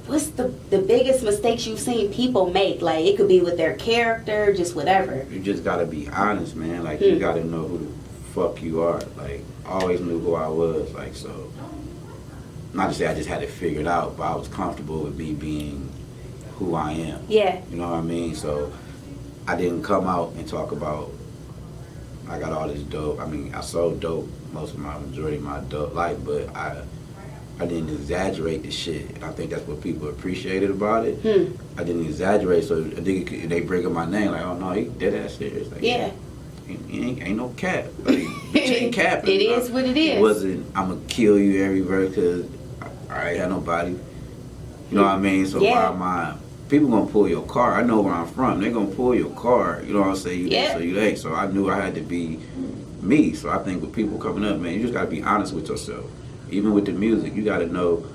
Speaker 1: what's the biggest mistakes you've seen people make? Like, it could be with their character, just whatever.
Speaker 2: You just gotta be honest, man. Like, you gotta know who the fuck you are. Like, I always knew who I was. Like, so, not to say I just had it figured out, but I was comfortable with me being who I am.
Speaker 1: Yeah.
Speaker 2: You know what I mean? So, I didn't come out and talk about I got all this dope. I mean, I sold dope majority of my adult life, but I didn't exaggerate the shit. And I think that's what people appreciated about it. I didn't exaggerate, so I think they bring up my name like, oh no, he dead ass serious. Like,
Speaker 1: yeah.
Speaker 2: Ain't no cap. Like, bitch ain't capping.
Speaker 1: It is what it is.
Speaker 2: It wasn't, I'm gonna kill you every verse because I ain't had nobody. You know what I mean? So why am I? People gonna pull your car. I know where I'm from. They gonna pull your car. You know what I'm saying? You this or you that. So I knew I had to be me. So I think with people coming up, man, you just gotta be honest with yourself. Even with the music, you gotta know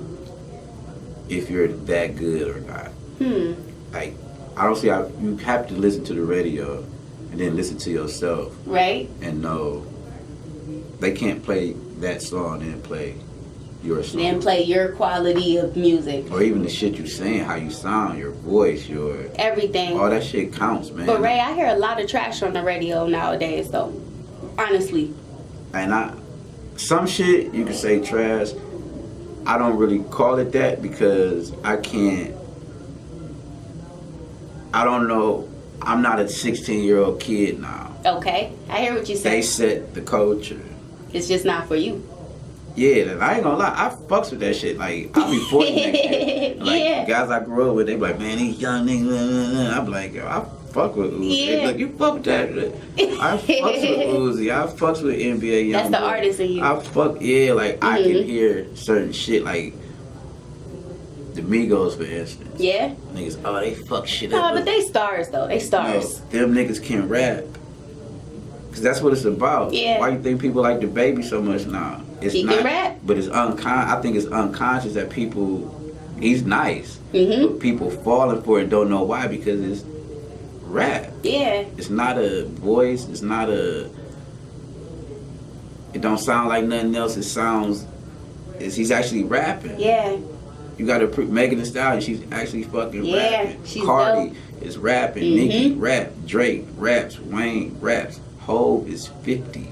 Speaker 2: if you're that good or not. Like, I don't see how you have to listen to the radio and then listen to yourself.
Speaker 1: Right.
Speaker 2: And know they can't play that song and then play your song.
Speaker 1: Then play your quality of music.
Speaker 2: Or even the shit you saying, how you sound, your voice, your
Speaker 1: everything.
Speaker 2: All that shit counts, man.
Speaker 1: But Ray, I hear a lot of trash on the radio nowadays, though. Honestly.
Speaker 2: And some shit you can say trash. I don't really call it that because I don't know. I'm not a 16-year-old kid now.
Speaker 1: Okay, I hear what you say.
Speaker 2: They set the culture.
Speaker 1: It's just not for you.
Speaker 2: Yeah, and I ain't gonna lie, I fucks with that shit. Like, I'll be 40 next year. Like, guys I grew up with, they be like, man, these young niggas, I'm like, yo, I fuck with Uzi. They be like, you fuck with that shit. I fucks with Uzi. I fucks with NBA Young.
Speaker 1: That's the artist in you.
Speaker 2: I fuck, like, I can hear certain shit, like, the Migos, for instance.
Speaker 1: Yeah.
Speaker 2: Niggas, oh, they fuck shit up.
Speaker 1: Oh, but they stars, though. They stars.
Speaker 2: No, them niggas can rap. Because that's what it's about.
Speaker 1: Yeah.
Speaker 2: Why you think people like the baby so much now?
Speaker 1: He can rap.
Speaker 2: But it's I think it's unconscious that he's nice. But people falling for it don't know why, because it's rap.
Speaker 1: Yeah.
Speaker 2: It's not a voice. It don't sound like nothing else. He's actually rapping.
Speaker 1: Yeah.
Speaker 2: You got to Megan Thee Stallion, she's actually fucking rapping.
Speaker 1: She's
Speaker 2: Cardi
Speaker 1: dope.
Speaker 2: is rapping. Nicki rap. Drake raps. Wayne raps. Hov is 50.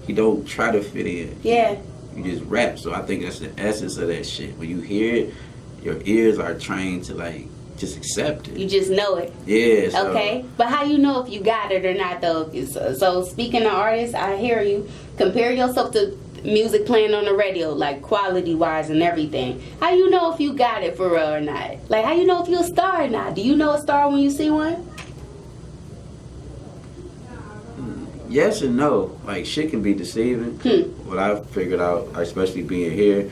Speaker 2: He don't try to fit in.
Speaker 1: Yeah.
Speaker 2: You just rap. So I think that's the essence of that shit. When you hear it, your ears are trained to like just accept it.
Speaker 1: You just know it.
Speaker 2: Yeah. So.
Speaker 1: Okay. But how you know if you got it or not, though? So speaking of artists, I hear you. Compare yourself to music playing on the radio, like quality wise and everything. How you know if you got it for real or not? Like, how you know if you're a star or not? Do you know a star when you see one?
Speaker 2: Yes and no. Like, shit can be deceiving. What I've figured out, especially being here,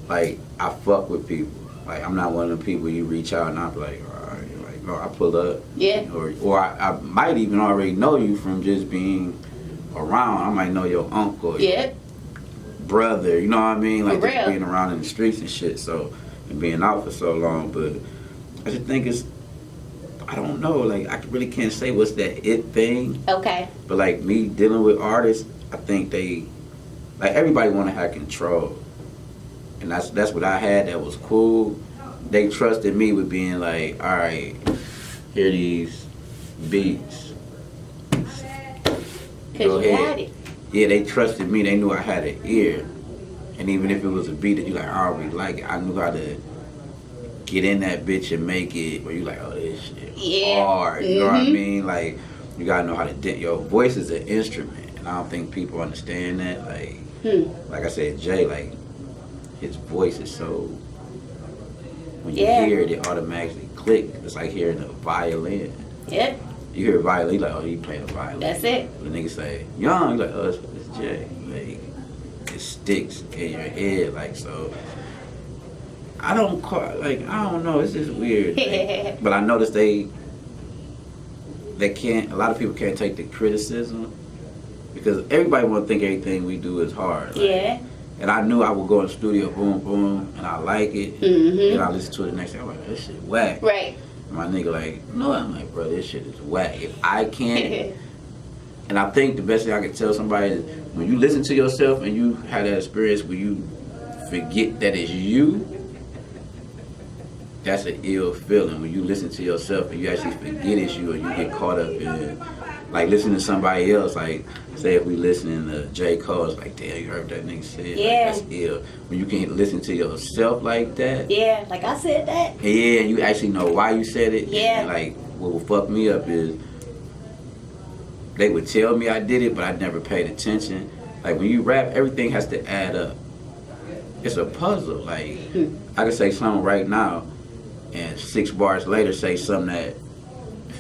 Speaker 2: like, I fuck with people. Like, I'm not one of them people you reach out and I'm like, all right, like, no, I pull up.
Speaker 1: Yeah.
Speaker 2: Or I might even already know you from just being around. I might know your uncle.
Speaker 1: Yeah.
Speaker 2: Brother, you know what I mean? Like,
Speaker 1: For
Speaker 2: just
Speaker 1: real.
Speaker 2: being around in the streets and shit, so, and being out for so long, but I just think I don't know, like, I really can't say what's that it thing.
Speaker 1: Okay.
Speaker 2: But, like, me dealing with artists, I think everybody want to have control. And that's what I had that was cool. They trusted me with being like, all right, here these beats.
Speaker 1: Because you had it.
Speaker 2: Yeah, they trusted me. They knew I had an ear. And even if it was a beat that you like, I already like it, I knew how to get in that bitch and make it where you like, oh, this shit hard. You know what I mean? Like, you gotta know how to your voice is an instrument. And I don't think people understand that. Like, like I said, Jay, like, his voice is so, when you hear it, it automatically click. It's like hearing a violin.
Speaker 1: Yeah.
Speaker 2: You hear a violin, you like, oh, he playing a violin.
Speaker 1: That's it.
Speaker 2: The nigga say, young, you like, oh, it's Jay. Like, it sticks in your head. Like, so I don't know. It's just weird. Like, but I noticed they can't. A lot of people can't take the criticism because everybody want to think everything we do is hard. Like,
Speaker 1: yeah.
Speaker 2: And I knew I would go in the studio, boom, boom, and I like it.
Speaker 1: Mm-hmm.
Speaker 2: And I listen to it the next day. I'm like, this shit whack.
Speaker 1: Right.
Speaker 2: And my nigga like, no, I'm like, bro, this shit is whack. If I can't, and I think the best thing I can tell somebody is when you listen to yourself and you have that experience where you forget that it's you, that's an ill feeling. When you listen to yourself and you actually forget it's you, or you get caught up in, like, listening to somebody else. Like, say if we listening to J. Cole, it's like, damn, you heard that nigga say,
Speaker 1: yeah,
Speaker 2: like, that's ill. When you can listen to yourself like that,
Speaker 1: yeah, like I said that,
Speaker 2: yeah, and you actually know why you said it.
Speaker 1: Yeah.
Speaker 2: And like, what will fuck me up is they would tell me I did it, but I never paid attention. Like, when you rap, everything has to add up. It's a puzzle. Like, I can say something right now, and 6 bars later say something that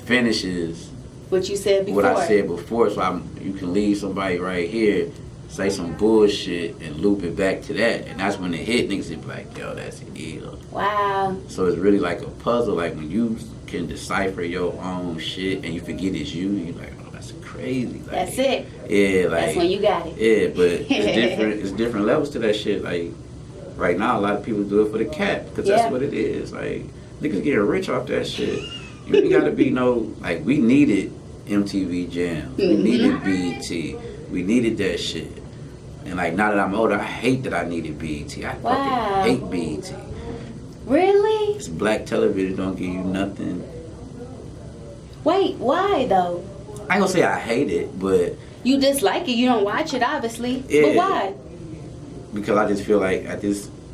Speaker 2: finishes
Speaker 1: what you said before.
Speaker 2: what I said before. So you can leave somebody right here, say some bullshit, and loop it back to that. And that's when it hit, niggas be like, yo, that's ill.
Speaker 1: Wow.
Speaker 2: So it's really like a puzzle. Like, when you can decipher your own shit and you forget it's you, you're like, oh, that's crazy. Like,
Speaker 1: That's it.
Speaker 2: Yeah, like,
Speaker 1: that's when you got it.
Speaker 2: yeah, but it's different levels to that shit. Like, right now, a lot of people do it for the cat, because
Speaker 1: Yeah.
Speaker 2: that's what it is. Like, niggas getting rich off that shit. You ain't gotta be like, we needed MTV Jams. We needed BET. We needed that shit. And like, now that I'm older, I hate that I needed BET. I
Speaker 1: Wow.
Speaker 2: fucking hate BET.
Speaker 1: Really?
Speaker 2: It's black television, don't give you nothing.
Speaker 1: Wait, why though?
Speaker 2: I ain't gonna say I hate it, but
Speaker 1: You dislike it. You don't watch it, obviously.
Speaker 2: Yeah.
Speaker 1: But why?
Speaker 2: because I just feel like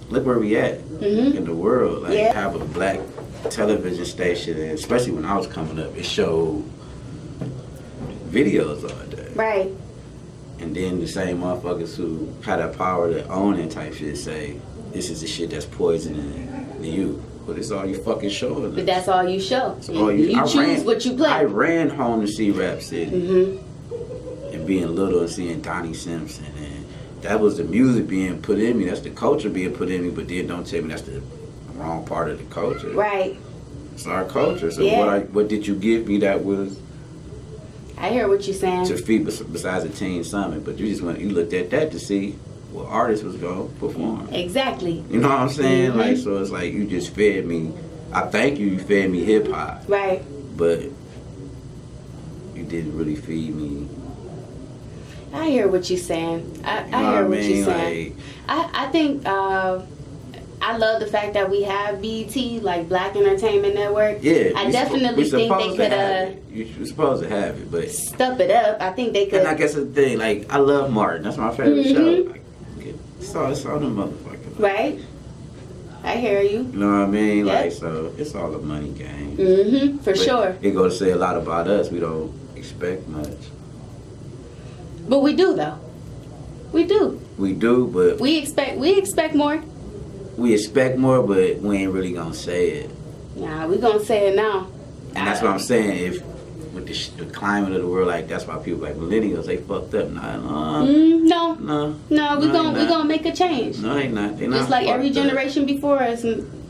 Speaker 2: look where we at in the world. Like,
Speaker 1: Yeah.
Speaker 2: have a black television station, and especially when I was coming up, it showed videos all day.
Speaker 1: Right.
Speaker 2: And then the same motherfuckers who had that power to own it type shit say, this is the shit that's poisoning the youth. But it's all you fucking showing us.
Speaker 1: But that's all you show.
Speaker 2: It's all
Speaker 1: You choose what you play.
Speaker 2: I ran home to see Rap City.
Speaker 1: Mm-hmm.
Speaker 2: And being little and seeing Donnie Simpson. And that was the music being put in me. That's the culture being put in me. But then don't tell me that's the wrong part of the culture.
Speaker 1: Right.
Speaker 2: It's our culture. So
Speaker 1: Yeah.
Speaker 2: what did you give me that was
Speaker 1: I hear what you're saying.
Speaker 2: to feed besides the Teen Summit? But you looked at that to see what artist was going to perform.
Speaker 1: Exactly.
Speaker 2: You know what I'm saying?
Speaker 1: Mm-hmm.
Speaker 2: Like, so it's like you just fed me. I thank you. You fed me hip hop.
Speaker 1: Right.
Speaker 2: But you didn't really feed me.
Speaker 1: I hear what you're saying. I
Speaker 2: You know
Speaker 1: hear
Speaker 2: what
Speaker 1: what
Speaker 2: I
Speaker 1: you're
Speaker 2: mean?
Speaker 1: saying. I think I love the fact that we have BET, like Black Entertainment Network.
Speaker 2: Yeah,
Speaker 1: I definitely think they could
Speaker 2: You're supposed to have it, but
Speaker 1: step it up. I think they could.
Speaker 2: and I guess the thing, like, I love Martin. That's my favorite show.
Speaker 1: Mhm.
Speaker 2: Like, it's all the motherfuckers.
Speaker 1: Right. I hear you.
Speaker 2: You know what I mean?
Speaker 1: Yep.
Speaker 2: Like, so it's all a money game.
Speaker 1: Mm-hmm. For
Speaker 2: But
Speaker 1: sure.
Speaker 2: It goes to say a lot about us. We don't expect much.
Speaker 1: But we do though. We do.
Speaker 2: We do, but
Speaker 1: We expect more.
Speaker 2: we expect more, but we ain't really gonna say it.
Speaker 1: Nah, we gonna say it now.
Speaker 2: And that's what I'm saying. If with the climate of the world, like, that's why people like millennials, they fucked up.
Speaker 1: No,
Speaker 2: No,
Speaker 1: we
Speaker 2: they
Speaker 1: gonna
Speaker 2: not.
Speaker 1: make a change.
Speaker 2: No, they not. They not.
Speaker 1: Just like every
Speaker 2: fucked up.
Speaker 1: generation before us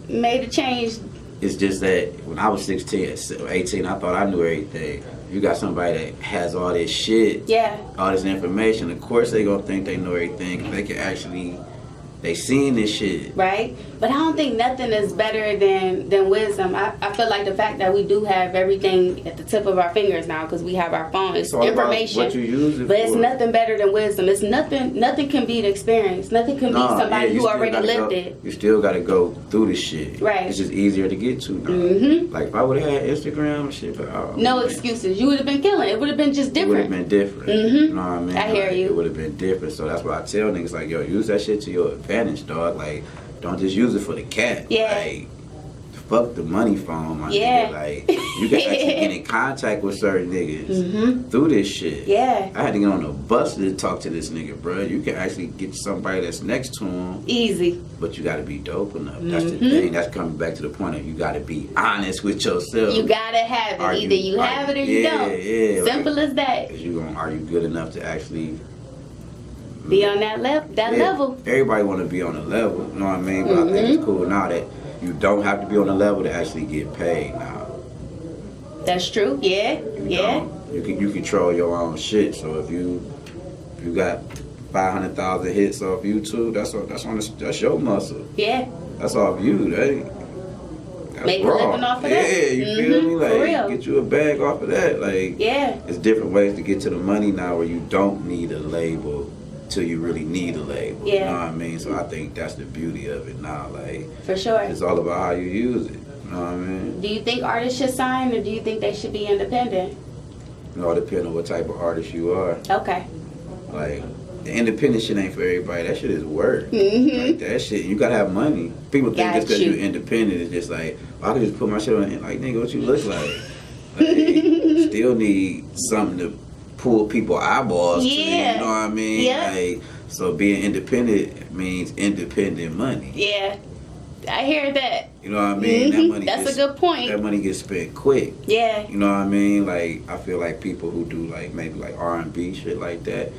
Speaker 1: made a change.
Speaker 2: It's just that when I was 16 or 18, I thought I knew everything. You got somebody that has all this shit,
Speaker 1: Yeah.
Speaker 2: all this information. Of course, they gonna think they know everything. They can actually, they seen this shit.
Speaker 1: Right? But I don't think nothing is better than wisdom. I feel like the fact that we do have everything at the tip of our fingers now because we have our phone. It's
Speaker 2: all about
Speaker 1: information.
Speaker 2: what you use it
Speaker 1: but it's
Speaker 2: for.
Speaker 1: nothing better than wisdom. It's nothing can beat experience. Nothing can beat somebody
Speaker 2: you
Speaker 1: who
Speaker 2: still
Speaker 1: already
Speaker 2: gotta
Speaker 1: lived
Speaker 2: go,
Speaker 1: it.
Speaker 2: You still gotta go through the shit.
Speaker 1: Right.
Speaker 2: It's just easier to get to now.
Speaker 1: Mhm.
Speaker 2: Like, if I would have had Instagram and shit, but
Speaker 1: No
Speaker 2: man,
Speaker 1: excuses. You would have been killing. It would have been just
Speaker 2: it would have
Speaker 1: different.
Speaker 2: been different.
Speaker 1: Mhm.
Speaker 2: You know what I mean?
Speaker 1: I hear
Speaker 2: Like,
Speaker 1: you.
Speaker 2: It would have been different. So that's why I tell niggas, like, yo, use that shit to your advantage, dog. Like, don't just use it for the cat.
Speaker 1: Yeah.
Speaker 2: Like, fuck the money phone, my
Speaker 1: Yeah.
Speaker 2: nigga. Like, you can actually get in contact with certain niggas
Speaker 1: Mhm.
Speaker 2: through this shit.
Speaker 1: Yeah.
Speaker 2: I had to get on the bus to talk to this nigga, bro. You can actually get somebody that's next to him,
Speaker 1: Easy.
Speaker 2: but you gotta be dope enough. That's the
Speaker 1: Mhm.
Speaker 2: thing. That's coming back to the point of you gotta be honest with yourself.
Speaker 1: You gotta have it.
Speaker 2: Are
Speaker 1: Either you
Speaker 2: are
Speaker 1: have it or you
Speaker 2: yeah,
Speaker 1: don't.
Speaker 2: Yeah,
Speaker 1: Simple as that.
Speaker 2: Are you good enough to actually
Speaker 1: Be on that level.
Speaker 2: Everybody want to be on the level, you know what I mean? But I think it's cool now that you don't have to be on the level to actually get paid now.
Speaker 1: That's true. Yeah.
Speaker 2: You control your own shit. So if you got 500,000 hits off YouTube, that's your muscle.
Speaker 1: Yeah.
Speaker 2: That's off you. That's
Speaker 1: Make a
Speaker 2: raw.
Speaker 1: living off of that.
Speaker 2: Yeah, you feel me? Like,
Speaker 1: For real.
Speaker 2: get you a bag off of that. Like,
Speaker 1: Yeah.
Speaker 2: it's different ways to get to the money now where you don't need a label till you really need a label.
Speaker 1: Yeah.
Speaker 2: You know what I mean? So I think that's the beauty of it now. Like,
Speaker 1: For sure.
Speaker 2: it's all about how you use it. You know what I mean?
Speaker 1: Do you think artists should sign, or do you think they should be independent?
Speaker 2: You know, it depends on what type of artist you are.
Speaker 1: Okay.
Speaker 2: Like, the independent shit ain't for everybody. That shit is work.
Speaker 1: Mm-hmm.
Speaker 2: Like, that shit, you gotta have money. People think just because you're independent, it's just like, I can just put my shit on it. Like, nigga, what you look like? Like, still need something to pull people eyeballs to you, you know what I mean?
Speaker 1: Yeah.
Speaker 2: Like, so being independent means independent money.
Speaker 1: Yeah. I hear that.
Speaker 2: You know what I mean?
Speaker 1: Mm-hmm.
Speaker 2: That money
Speaker 1: That's a good point.
Speaker 2: That money gets spent quick.
Speaker 1: Yeah.
Speaker 2: You know what I mean? Like, I feel like people who do like maybe like R&B shit like that,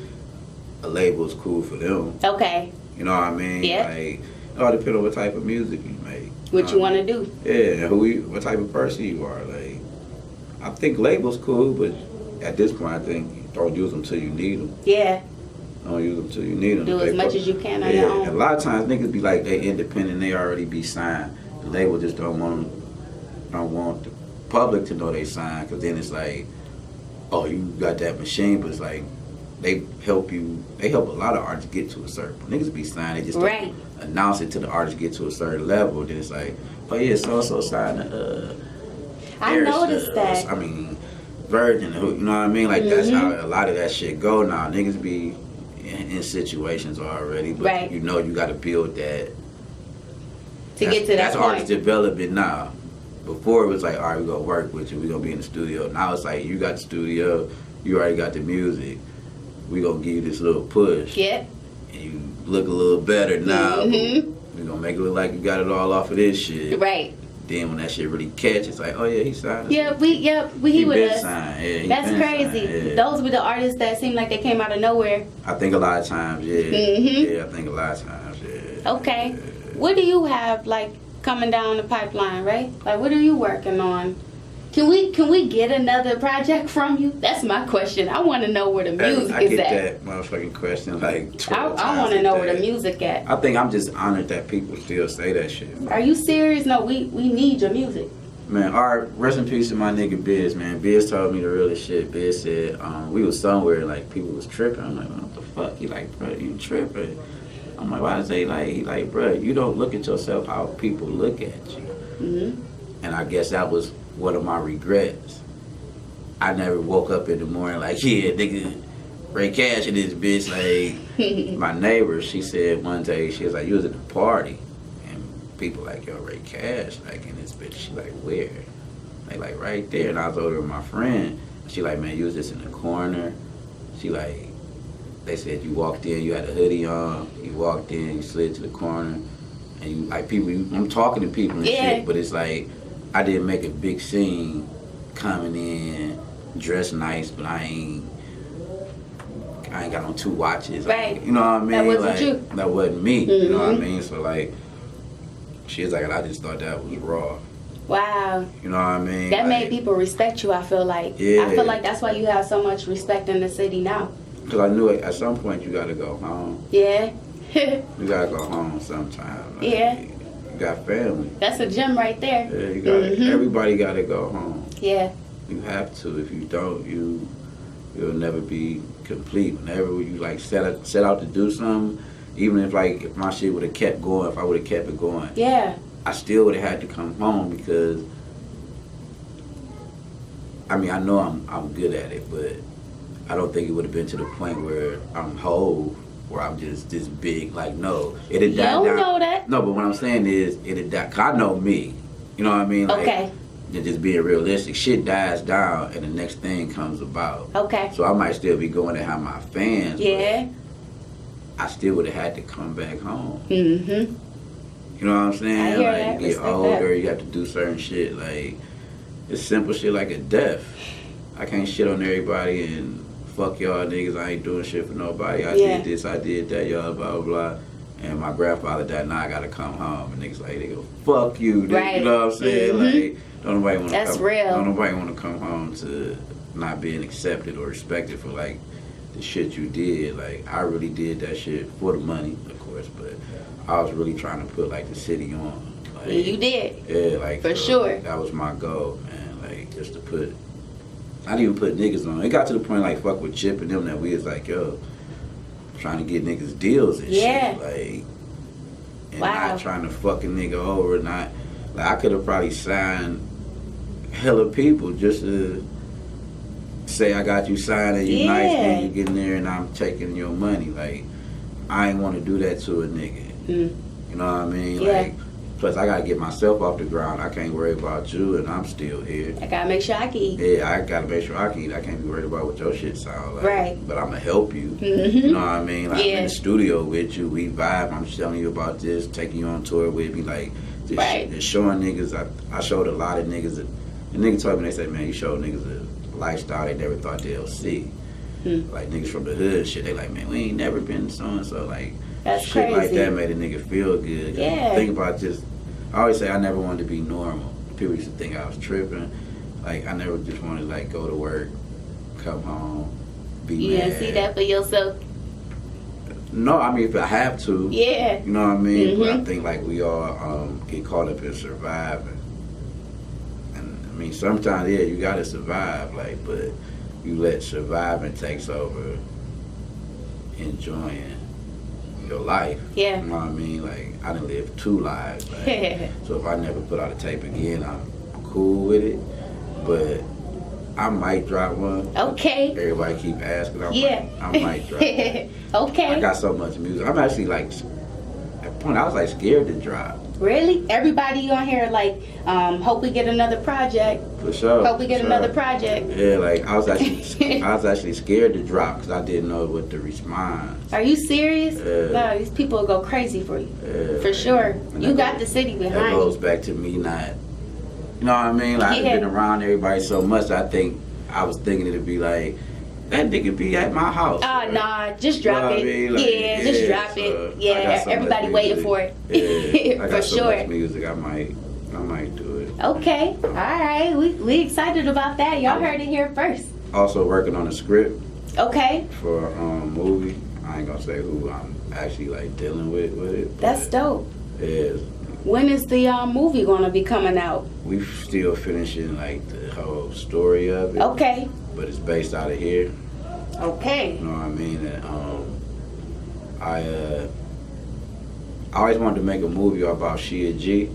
Speaker 2: a label's cool for them.
Speaker 1: Okay.
Speaker 2: You know what I mean?
Speaker 1: Yeah.
Speaker 2: Like, it all depends on what type of music you make.
Speaker 1: What you want to do?
Speaker 2: Yeah, what type of person you are. Like, I think labels cool, but at this point, I think don't use them till you need them.
Speaker 1: Yeah.
Speaker 2: Don't use them till you need them.
Speaker 1: Do as much as you can on your own.
Speaker 2: And a lot of times niggas be like they independent, they already be signed. The label just don't want the public to know they signed, because then it's like, oh, you got that machine, but it's like they help a lot of artists get to a certain point. Niggas be signed, they just don't announce it to the artists get to a certain level. Then it's like, oh yeah, so signed
Speaker 1: I noticed that.
Speaker 2: I mean, Virgin, you know what I mean? Like, that's how a lot of that shit go now. Niggas be in situations already, but you know you got to build that.
Speaker 1: To get to that
Speaker 2: that's
Speaker 1: point.
Speaker 2: artist development now. Before it was like, all right, we're going to work with you, we're going to be in the studio. Now it's like, you got the studio, you already got the music, we're going to give you this little push.
Speaker 1: Yeah.
Speaker 2: And you look a little better now. We're going to make it look like you got it all off of this shit.
Speaker 1: Right.
Speaker 2: Then when that shit really catch, it's like, oh yeah, he signed.
Speaker 1: Yeah, he with us.
Speaker 2: Yeah,
Speaker 1: that's crazy.
Speaker 2: Yeah.
Speaker 1: Those were the artists that seemed like they came out of nowhere.
Speaker 2: I think a lot of times, yeah. Yeah, I think a lot of times, yeah.
Speaker 1: Okay.
Speaker 2: Yeah.
Speaker 1: What do you have like coming down the pipeline, right? Like, what are you working on? Can we get another project from you? That's my question. I want to know where the music is at.
Speaker 2: I get that motherfucking question like 12
Speaker 1: I want to know where the music at.
Speaker 2: I think I'm just honored that people still say that shit.
Speaker 1: Are you serious? No, we need your music.
Speaker 2: Man, rest in peace to my nigga Biz, man. Biz told me the realest shit. Biz said, we was somewhere, like, people was tripping. I'm like, what the fuck? He like, bro, you tripping. I'm like, why is they like, he like, bro, you don't look at yourself how people look at you. And I guess that was one of my regrets. I never woke up in the morning like, yeah, nigga, Ray Cash in this bitch. Like, my neighbor, she said one day, she was like, you was at the party. And people like, yo, Ray Cash, like, in this bitch. She like, where? Like right there. And I was over with my friend. She like, man, you was just in the corner. She like, they said you walked in, you had a hoodie on, you walked in, you slid to the corner. And you, like, people, I'm talking to people and shit, but it's like, I didn't make a big scene coming in, dressed nice, but I ain't got on 2 watches.
Speaker 1: Right.
Speaker 2: Like, you know what I mean?
Speaker 1: That wasn't
Speaker 2: like,
Speaker 1: you.
Speaker 2: That wasn't me. You know what I mean? So like, she was like, I just thought that was raw.
Speaker 1: Wow.
Speaker 2: You know what I mean?
Speaker 1: That
Speaker 2: like,
Speaker 1: made people respect you, I feel like.
Speaker 2: Yeah.
Speaker 1: I feel like that's why you have so much respect in the city now.
Speaker 2: Because I knew at some point you got to go home.
Speaker 1: Yeah.
Speaker 2: You got to go home sometime. Like,
Speaker 1: Yeah.
Speaker 2: You got family.
Speaker 1: That's a gem right there.
Speaker 2: Yeah, you got everybody got to go home.
Speaker 1: Yeah.
Speaker 2: You have to. If you don't, you'll never be complete. Whenever you like set out to do something, even if my shit would have kept going, if I would have kept it going,
Speaker 1: Yeah.
Speaker 2: I still would have had to come home because I mean I know I'm good at it, but I don't think it would have been to the point where I'm whole, where I'm just this big. Like, no, it had died down.
Speaker 1: You don't know that.
Speaker 2: No, but what I'm saying is it had died. 'Cause I know me. You know what I mean? Like,
Speaker 1: Okay.
Speaker 2: just being realistic, shit dies down and the next thing comes about.
Speaker 1: Okay.
Speaker 2: So I might still be going to have my fans.
Speaker 1: Yeah.
Speaker 2: But I still would have had to come back home.
Speaker 1: Mm-hmm.
Speaker 2: You know what I'm saying?
Speaker 1: I hear
Speaker 2: like,
Speaker 1: that.
Speaker 2: you get
Speaker 1: Respect
Speaker 2: older,
Speaker 1: that.
Speaker 2: you have to do certain shit. Like, it's simple shit like a death. I can't shit on everybody and fuck y'all niggas, I ain't doing shit for nobody. I
Speaker 1: Yeah.
Speaker 2: did this, I did that, y'all, blah, blah, blah. And my grandfather died, now I gotta come home. And niggas like, they go, fuck you, nigga.
Speaker 1: Right.
Speaker 2: You know what I'm saying? Like, don't nobody wanna
Speaker 1: That's
Speaker 2: come,
Speaker 1: real.
Speaker 2: Don't nobody wanna come home to not being accepted or respected for, like, the shit you did. Like, I really did that shit for the money, of course, but I was really trying to put, like, the city on. Like,
Speaker 1: Yeah, you did.
Speaker 2: yeah, like,
Speaker 1: For sure.
Speaker 2: That was my goal, man. Like, just to put, I didn't even put niggas on. It got to the point, like, fuck with Chip and them, that we was like, yo, trying to get niggas deals and
Speaker 1: Yeah.
Speaker 2: shit. Like, and
Speaker 1: Wow.
Speaker 2: not trying to fuck a nigga over. Not, like, I could have probably signed hella people just to say I got you signed and you nice and you get in there and I'm taking your money. Like, I ain't want to do that to a nigga. You know what I mean?
Speaker 1: Yeah.
Speaker 2: Like, plus I gotta get myself off the ground. I can't worry about you and I'm still here.
Speaker 1: I gotta make sure I can eat.
Speaker 2: Yeah, I gotta make sure I can eat. I can't be worried about what your shit sound like.
Speaker 1: Right.
Speaker 2: But I'm gonna help you.
Speaker 1: Mm-hmm.
Speaker 2: You know what I mean? Like, I'm in
Speaker 1: Yeah.
Speaker 2: the studio with you. We vibe. I'm telling you about this. Taking you on tour with me. Like, just
Speaker 1: Right.
Speaker 2: just showing niggas. I showed a lot of niggas. The niggas told me, they said, man, you showed niggas a lifestyle they never thought they'll see. Like, niggas from the hood shit. They like, man, we ain't never been so and so. Like,
Speaker 1: That's
Speaker 2: shit like
Speaker 1: crazy.
Speaker 2: that made a nigga feel good.
Speaker 1: Yeah.
Speaker 2: Think about this. I always say I never wanted to be normal. People used to think I was tripping. Like, I never just wanted to, like, go to work, come home, be
Speaker 1: You
Speaker 2: mad.
Speaker 1: didn't see that for yourself?
Speaker 2: No, I mean, if I have to.
Speaker 1: Yeah.
Speaker 2: You know what I mean? But I
Speaker 1: Mhm.
Speaker 2: think, like, we all get caught up in surviving. And, I mean, sometimes, yeah, you got to survive, like, but you let surviving takes over enjoying your life.
Speaker 1: Yeah.
Speaker 2: You know what I mean? Like, I done lived 2 lives. Like, so if I never put out a tape again, I'm cool with it. But I might drop one.
Speaker 1: Okay.
Speaker 2: Everybody keep asking.
Speaker 1: Yeah.
Speaker 2: I might drop one.
Speaker 1: Okay.
Speaker 2: I got so much music. I'm actually like, at a point I was like scared to drop.
Speaker 1: Really? Everybody on here like, hope we get another project.
Speaker 2: For sure.
Speaker 1: Hope we get
Speaker 2: for
Speaker 1: another
Speaker 2: sure.
Speaker 1: project.
Speaker 2: Yeah, like I was actually scared to drop because I didn't know what to respond.
Speaker 1: Are you serious?
Speaker 2: Yeah.
Speaker 1: No, these people will go crazy for you.
Speaker 2: Yeah,
Speaker 1: For sure.
Speaker 2: And
Speaker 1: You
Speaker 2: that
Speaker 1: got
Speaker 2: goes-
Speaker 1: the city
Speaker 2: That
Speaker 1: behind
Speaker 2: goes
Speaker 1: you.
Speaker 2: back to me not, you know what I mean? Like
Speaker 1: Yeah.
Speaker 2: I've been around everybody so much. I think I was thinking it'd be like that nigga be at my house.
Speaker 1: Oh, nah, just
Speaker 2: You know
Speaker 1: drop
Speaker 2: what I
Speaker 1: it.
Speaker 2: mean? Like,
Speaker 1: Yeah, just drop
Speaker 2: so
Speaker 1: it.
Speaker 2: I
Speaker 1: Yeah,
Speaker 2: got so much
Speaker 1: everybody waiting
Speaker 2: music.
Speaker 1: for it.
Speaker 2: Yeah, I got
Speaker 1: For
Speaker 2: so
Speaker 1: sure.
Speaker 2: much music. I might do it.
Speaker 1: Okay, all right. We excited about that. Y'all heard it here first.
Speaker 2: Also working on a script
Speaker 1: Okay,
Speaker 2: for a movie. I ain't gonna say who I'm actually like dealing with it.
Speaker 1: that's dope.
Speaker 2: Yeah,
Speaker 1: When is the movie gonna be coming out?
Speaker 2: we still finishing like the whole story of it.
Speaker 1: Okay,
Speaker 2: But it's based out of here.
Speaker 1: okay.
Speaker 2: You know what I mean? And I always wanted to make a movie about She a G.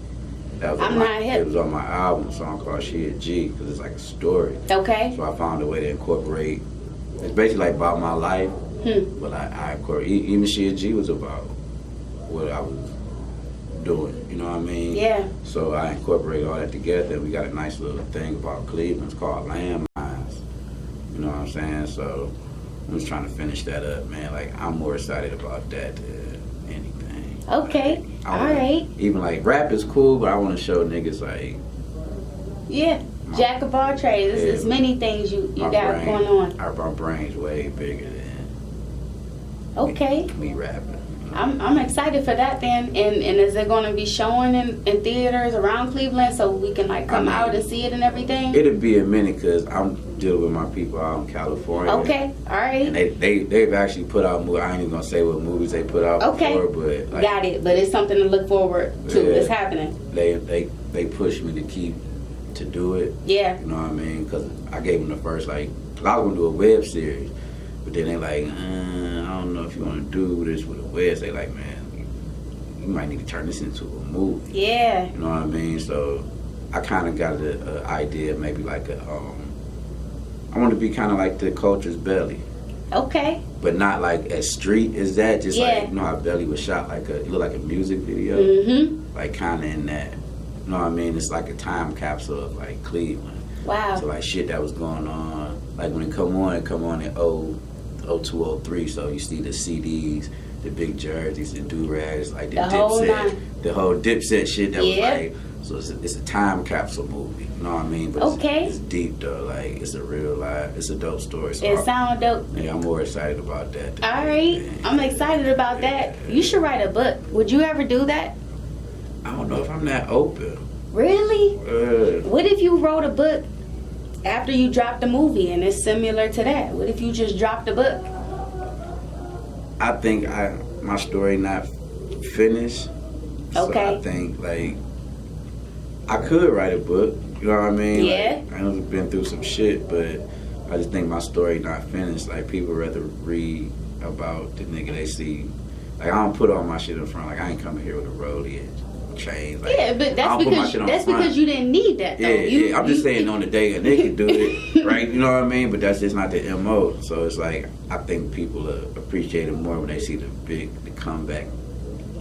Speaker 2: That was
Speaker 1: I'm
Speaker 2: on my,
Speaker 1: not hip.
Speaker 2: It was on my album, a song called She a G, because it's like a story.
Speaker 1: Okay.
Speaker 2: So I found a way to incorporate. It's basically like about my life, but I incorporate. Even She a G was about what I was doing. You know what I mean?
Speaker 1: Yeah.
Speaker 2: So I incorporated all that together, and we got a nice little thing about Cleveland. It's called Landmines. You know what I'm saying? So I'm just trying to finish that up, man. Like, I'm more excited about that than anything.
Speaker 1: Okay.
Speaker 2: Like,
Speaker 1: All right.
Speaker 2: Even like rap is cool, but I want to show niggas like
Speaker 1: Yeah. Jack of all trades. There's
Speaker 2: Yeah.
Speaker 1: many things you
Speaker 2: my
Speaker 1: got
Speaker 2: brain.
Speaker 1: going on.
Speaker 2: My brain's way bigger than
Speaker 1: Okay.
Speaker 2: me rapping.
Speaker 1: I'm excited for that then. And is it going to be showing in theaters around Cleveland so we can like come out and see it and everything?
Speaker 2: It'll be a minute because I'm dealing with my people out in California.
Speaker 1: Okay. All
Speaker 2: And
Speaker 1: right.
Speaker 2: they've actually put out movies. I ain't even gonna say what movies they put out
Speaker 1: Okay.
Speaker 2: before, but like,
Speaker 1: Got it. But it's something to look forward to.
Speaker 2: Yeah.
Speaker 1: It's happening.
Speaker 2: they pushed me to do it.
Speaker 1: Yeah.
Speaker 2: You know what I mean? Because I gave them the first, like, 'cause I was going to do a web series. But then they like, I don't know if you want to do this with a web. They like, man, you might need to turn this into a movie.
Speaker 1: Yeah.
Speaker 2: You know what I mean? So I kind of got an idea, maybe like I want to be kind of like the Culture's Belly.
Speaker 1: Okay.
Speaker 2: But not like as street as that. Just
Speaker 1: Yeah.
Speaker 2: like, you know how Belly was shot? Like it looked like a music video.
Speaker 1: Mm-hmm.
Speaker 2: Like kind of in that. You know what I mean? It's like a time capsule of like Cleveland.
Speaker 1: Wow.
Speaker 2: So like shit that was going on. Like when it come on in 02, 03. So you see the CDs, the big jerseys, the do-rags, like
Speaker 1: The whole nine.
Speaker 2: the whole Dipset shit that was
Speaker 1: Yeah.
Speaker 2: like. So it's a time capsule movie. You know what I mean? But it's deep though. Like it's a real life. It's a dope story. So
Speaker 1: It sounds dope.
Speaker 2: Yeah, I'm more excited about that.
Speaker 1: All right, I'm excited about that. You should write a book. Would you ever do that?
Speaker 2: I don't know if I'm that open.
Speaker 1: Really? What if you wrote a book after you dropped the movie and it's similar to that? What if you just dropped a book?
Speaker 2: I think my story not finished.
Speaker 1: Okay.
Speaker 2: So I think like I could write a book. You know what I mean?
Speaker 1: Yeah.
Speaker 2: Like, I know I've been through some shit, but I just think my story not finished. Like people rather read about the nigga they see. Like I don't put all my shit in front. Like I ain't coming here with a rollie and chains. Like,
Speaker 1: Yeah, but that's because you didn't need that though.
Speaker 2: Yeah, I'm just saying on the day a nigga do it, right? You know what I mean? But that's just not the MO. So it's like I think people appreciate it more when they see the comeback.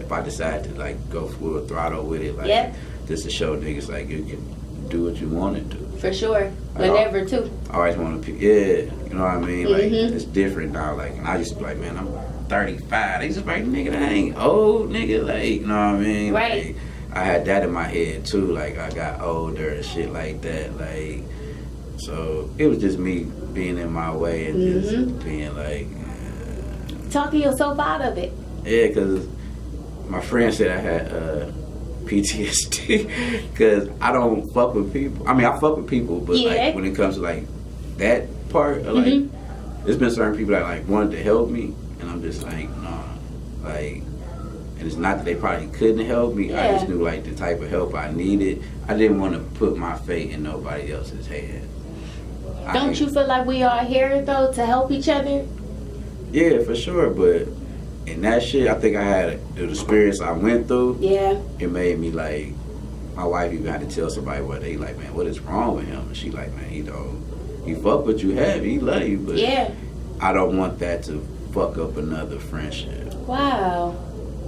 Speaker 2: If I decide to like go full throttle with it, like just to show niggas like you can do what you want to do.
Speaker 1: For sure. Whenever too.
Speaker 2: I always want to, you know what I mean? Like it's different now. Like, and I used to be like, man, I'm 35. They just like, nigga, that ain't old, nigga. Like, you know what I mean?
Speaker 1: Right.
Speaker 2: Like, I had that in my head too. Like, I got older and shit like that. Like, so it was just me being in my way and just being like,
Speaker 1: talking yourself out of it.
Speaker 2: Yeah, because my friend said I had PTSD because I don't fuck with people. I mean, I fuck with people, but like when it comes to like that part, of, like there's been certain people that like wanted to help me, and I'm just like, nah, like, and it's not that they probably couldn't help me. I just knew like the type of help I needed. I didn't want to put my fate in nobody else's hands.
Speaker 1: Don't you feel like we are here though to help each other?
Speaker 2: Yeah, for sure, but. And that shit, I think I had the experience I went through. Yeah. It made me like, my wife even had to tell somebody what they like, man, what is wrong with him? And she like, man, he fuck what you have, he love you, but I don't want that to fuck up another friendship. Wow.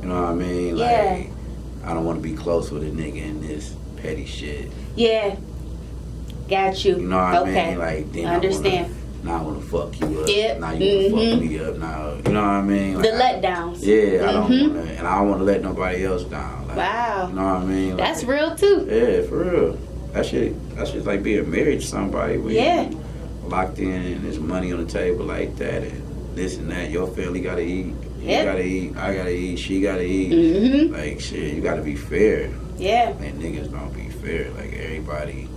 Speaker 2: You know what I mean? Like, I don't want to be close with a nigga in this petty shit.
Speaker 1: Yeah. Got you.
Speaker 2: You know what I mean? Like, then I understand. Now I want to fuck you up. Yep. Now you want to fuck me up. Now, you know what I mean? Like,
Speaker 1: the letdowns.
Speaker 2: Yeah, I don't want to, and I don't want to let nobody else down. Like, wow. You know what I mean? Like,
Speaker 1: that's real too.
Speaker 2: Yeah, for real. That's like being married to somebody. Where you locked in and there's money on the table like that and this and that. Your family got to eat. You got to eat. I got to eat. She got to eat. Like, shit, you got to be fair. Yeah. And niggas don't be fair. Like, everybody,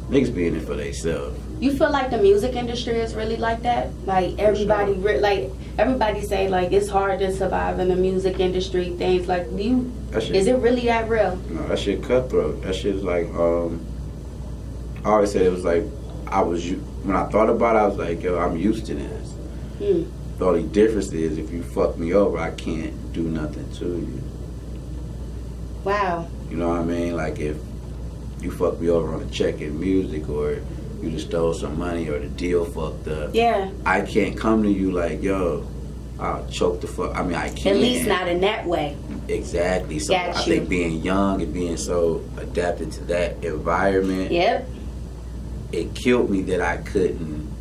Speaker 2: niggas be in it for themselves.
Speaker 1: You feel like the music industry is really like that? Like everybody, everybody say like it's hard to survive in the music industry. Things like is it really that real?
Speaker 2: No, that shit cutthroat. That shit is like I always said it was like when I thought about it, I was like, yo, I'm used to this. The only difference is if you fuck me over, I can't do nothing to you. Wow. You know what I mean? Like if you fuck me over on a check in music or you just stole some money or the deal fucked up. Yeah. I can't come to you like, yo, I'll choke the fuck. I mean, I can't.
Speaker 1: At least not in that way.
Speaker 2: Exactly. So I think being young and being so adapted to that environment. Yep. It killed me that I couldn't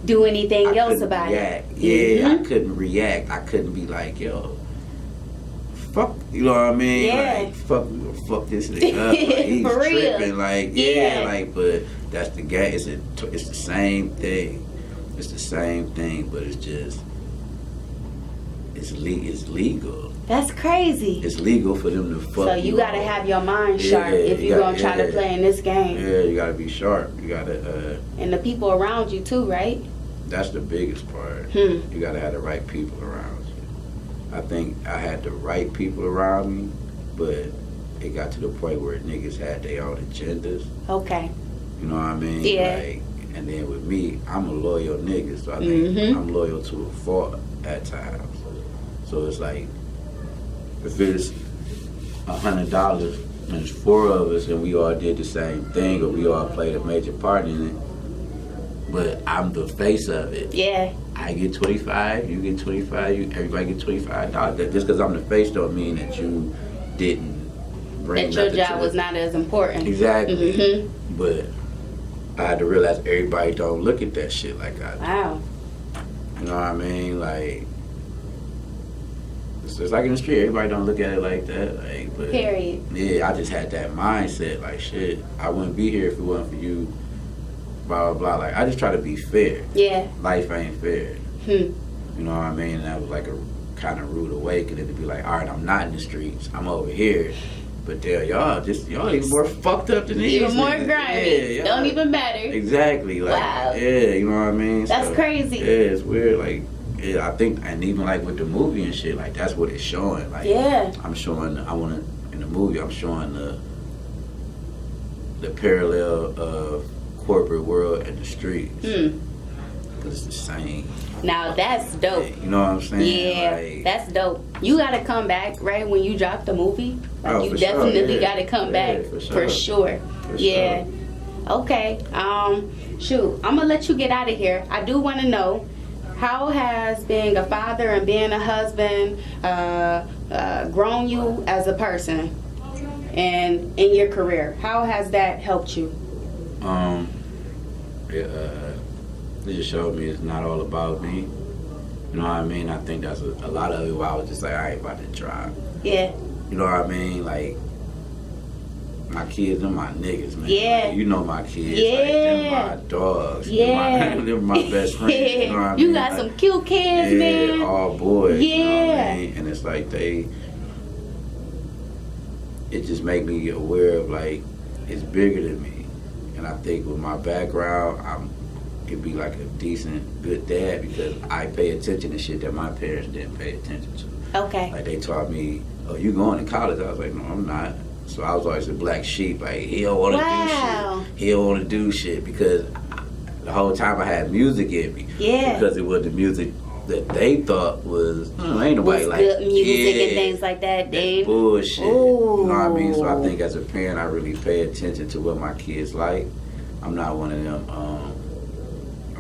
Speaker 1: do anything else about
Speaker 2: it. Yeah, I couldn't react. I couldn't be like, yo, fuck, you know what I mean? Yeah. Like, fuck this nigga up. Like, he's for tripping. Real. Like, like, but that's the game. It's the same thing. It's the same thing, but it's just, it's legal.
Speaker 1: That's crazy.
Speaker 2: It's legal for them to fuck you.
Speaker 1: So you gotta have your mind sharp if you're gonna try to play in this game.
Speaker 2: Yeah, you gotta be sharp. You gotta.
Speaker 1: And the people around you too, right?
Speaker 2: That's the biggest part. You gotta have the right people around you. I think I had the right people around me, but it got to the point where niggas had their own agendas. Okay. You know what I mean? Yeah. Like, and then with me, I'm a loyal nigga, so I think I'm loyal to a fault at times. So it's like, if it's $100 and it's 4 of us and we all did the same thing or we all played a major part in it, but I'm the face of it. Yeah. I get 25, you get 25, everybody get $25. Just because I'm the face don't mean that you didn't bring
Speaker 1: that your job was not as important.
Speaker 2: Exactly. But I had to realize everybody don't look at that shit like I do. Wow. You know what I mean? Like, It's just like in the street, everybody don't look at it like that. Like, but
Speaker 1: Period.
Speaker 2: yeah, I just had that mindset. Like, shit, I wouldn't be here if it wasn't for you. Blah blah blah. Like, I just try to be fair.
Speaker 1: Yeah.
Speaker 2: Life ain't fair.
Speaker 1: Hmm.
Speaker 2: You know what I mean? And that was like a kind of rude awakening to be like, all right, I'm not in the streets. I'm over here. But there, y'all even more fucked up than these.
Speaker 1: Even more
Speaker 2: niggas.
Speaker 1: grimy.
Speaker 2: Yeah,
Speaker 1: Don't even matter.
Speaker 2: Exactly. Like,
Speaker 1: Wow.
Speaker 2: Yeah, you know what I mean?
Speaker 1: That's crazy.
Speaker 2: Yeah, it's weird. Like, yeah, I think, and even like with the movie and shit, like that's what it's showing. Like,
Speaker 1: Yeah.
Speaker 2: I'm showing. In the movie, I'm showing the parallel of corporate world and the streets. Because it's the same.
Speaker 1: Now that's dope.
Speaker 2: You know what I'm saying?
Speaker 1: Yeah,
Speaker 2: Like,
Speaker 1: that's dope. You gotta come back, right, when you drop the movie. Like,
Speaker 2: Oh,
Speaker 1: you
Speaker 2: for sure,
Speaker 1: definitely
Speaker 2: yeah.
Speaker 1: gotta come back.
Speaker 2: Yeah,
Speaker 1: For sure.
Speaker 2: For
Speaker 1: Yeah.
Speaker 2: sure.
Speaker 1: Okay. Shoot, I'm gonna let you get out of here. I do want to know, how has being a father and being a husband grown you as a person and in your career? How has that helped you?
Speaker 2: It just showed me it's not all about me. You know what I mean? I think that's a lot of it where I was just like, I ain't about to try.
Speaker 1: Yeah.
Speaker 2: You know what I mean? Like, my kids, them my niggas, man.
Speaker 1: Yeah.
Speaker 2: Like, you know my kids.
Speaker 1: Yeah.
Speaker 2: Like, them my dogs.
Speaker 1: Yeah.
Speaker 2: Them my best friends. You know what I mean?
Speaker 1: You got
Speaker 2: Like,
Speaker 1: some cute kids,
Speaker 2: yeah,
Speaker 1: man.
Speaker 2: all boys.
Speaker 1: Yeah.
Speaker 2: You know what I mean? And it's like it just make me aware of, like, it's bigger than me. And I think with my background, could be like a decent, good dad because I pay attention to shit that my parents didn't pay attention to.
Speaker 1: Okay.
Speaker 2: Like, they taught me, oh, you going to college? I was like, no, I'm not. So I was always a black sheep. Like, he don't want to
Speaker 1: Wow.
Speaker 2: do shit. He don't want to do shit because the whole time I had music in me.
Speaker 1: Yeah.
Speaker 2: Because it was the music that they thought was, ain't nobody
Speaker 1: Was
Speaker 2: like
Speaker 1: good music
Speaker 2: yeah,
Speaker 1: and things like that,
Speaker 2: that's
Speaker 1: dude.
Speaker 2: bullshit.
Speaker 1: Ooh.
Speaker 2: You know what I mean? So I think as a parent, I really pay attention to what my kids like. I'm not one of them, oh,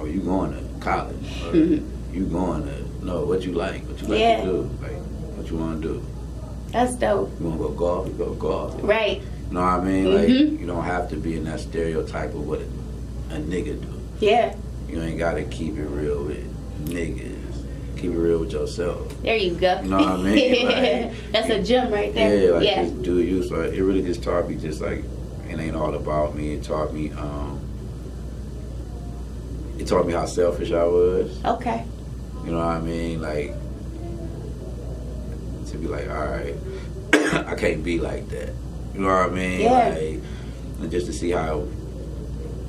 Speaker 2: you going to college? Or you going to, no, what you like? What you like
Speaker 1: Yeah.
Speaker 2: to do? Like, what you want to do?
Speaker 1: That's dope.
Speaker 2: You want to go golf? You go golf.
Speaker 1: Right.
Speaker 2: You know what I mean? Like, you don't have to be in that stereotype of what a nigga do.
Speaker 1: Yeah.
Speaker 2: You ain't got to keep it real with niggas. Keep it real with yourself.
Speaker 1: There you go.
Speaker 2: You know what I mean? Like,
Speaker 1: that's a gem right there.
Speaker 2: Yeah, like, just do you. So it really just taught me just like, it ain't all about me. It taught me how selfish I was.
Speaker 1: Okay.
Speaker 2: You know what I mean? Like, to be like, all right, I can't be like that. You know what I mean?
Speaker 1: Yeah.
Speaker 2: Like, and just to see how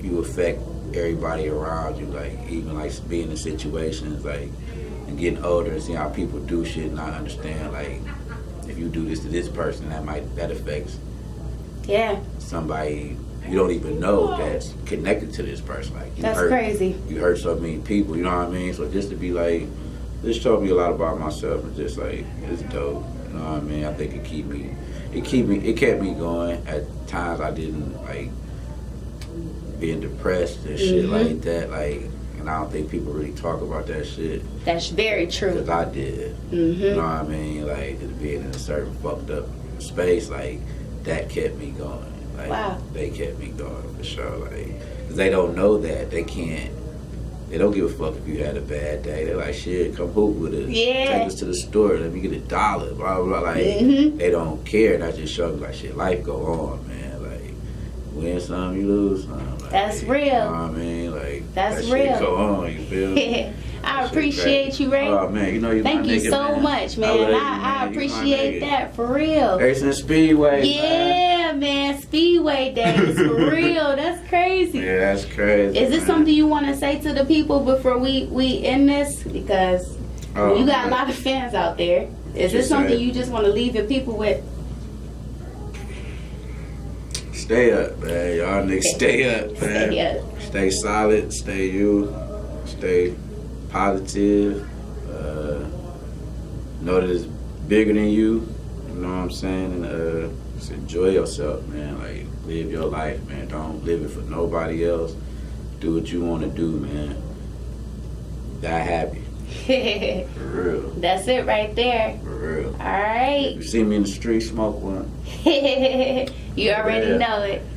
Speaker 2: you affect everybody around you, like, even like being in situations, like, and getting older and seeing how people do shit and not understand, like, if you do this to this person, that affects somebody you don't even know that's connected to this person. Like,
Speaker 1: that's crazy.
Speaker 2: You hurt so many people, you know what I mean? So just to be like, this showed me a lot about myself and just like, it's dope. You know what I mean? I think it kept me going. At times I didn't like being depressed and shit like that. Like, and I don't think people really talk about that shit.
Speaker 1: That's very true.
Speaker 2: Because I did. You know what I mean? Like, just being in a certain fucked up space, like, that kept me going. Like,
Speaker 1: wow.
Speaker 2: They kept me going for sure. Like, cause they don't know that. They don't give a fuck if you had a bad day. They're like, shit, come hoop with us.
Speaker 1: Yeah.
Speaker 2: Take us to the store. Let me get $1. Blah, blah, blah. Like, they don't care. And I just show me, like, shit, life go on, man. Like, win some, you lose some. Like,
Speaker 1: that's real.
Speaker 2: You know what I mean? Like,
Speaker 1: that's
Speaker 2: that
Speaker 1: real.
Speaker 2: Shit go on, you feel me?
Speaker 1: I appreciate you, Ray.
Speaker 2: Oh, man, you know you
Speaker 1: Thank
Speaker 2: my
Speaker 1: you
Speaker 2: nigga,
Speaker 1: so
Speaker 2: man.
Speaker 1: much, man. I appreciate that, for real.
Speaker 2: Racing Speedway,
Speaker 1: yeah, man. Speedway days, for real. That's crazy.
Speaker 2: Yeah, that's crazy.
Speaker 1: Is this something you want to say to the people before we end this? Because you got a lot of fans out there. Is this something you just want to leave your people with?
Speaker 2: Stay up, man. Y'all niggas stay up, man.
Speaker 1: Stay up.
Speaker 2: Stay solid. Stay you. Stay positive. Know that it's bigger than you. You know what I'm saying? And just enjoy yourself, man. Like, live your life, man. Don't live it for nobody else. Do what you want to do, man. Die happy. For real.
Speaker 1: That's it right there.
Speaker 2: For real.
Speaker 1: All right.
Speaker 2: You see me in the street, smoke one.
Speaker 1: You already know it.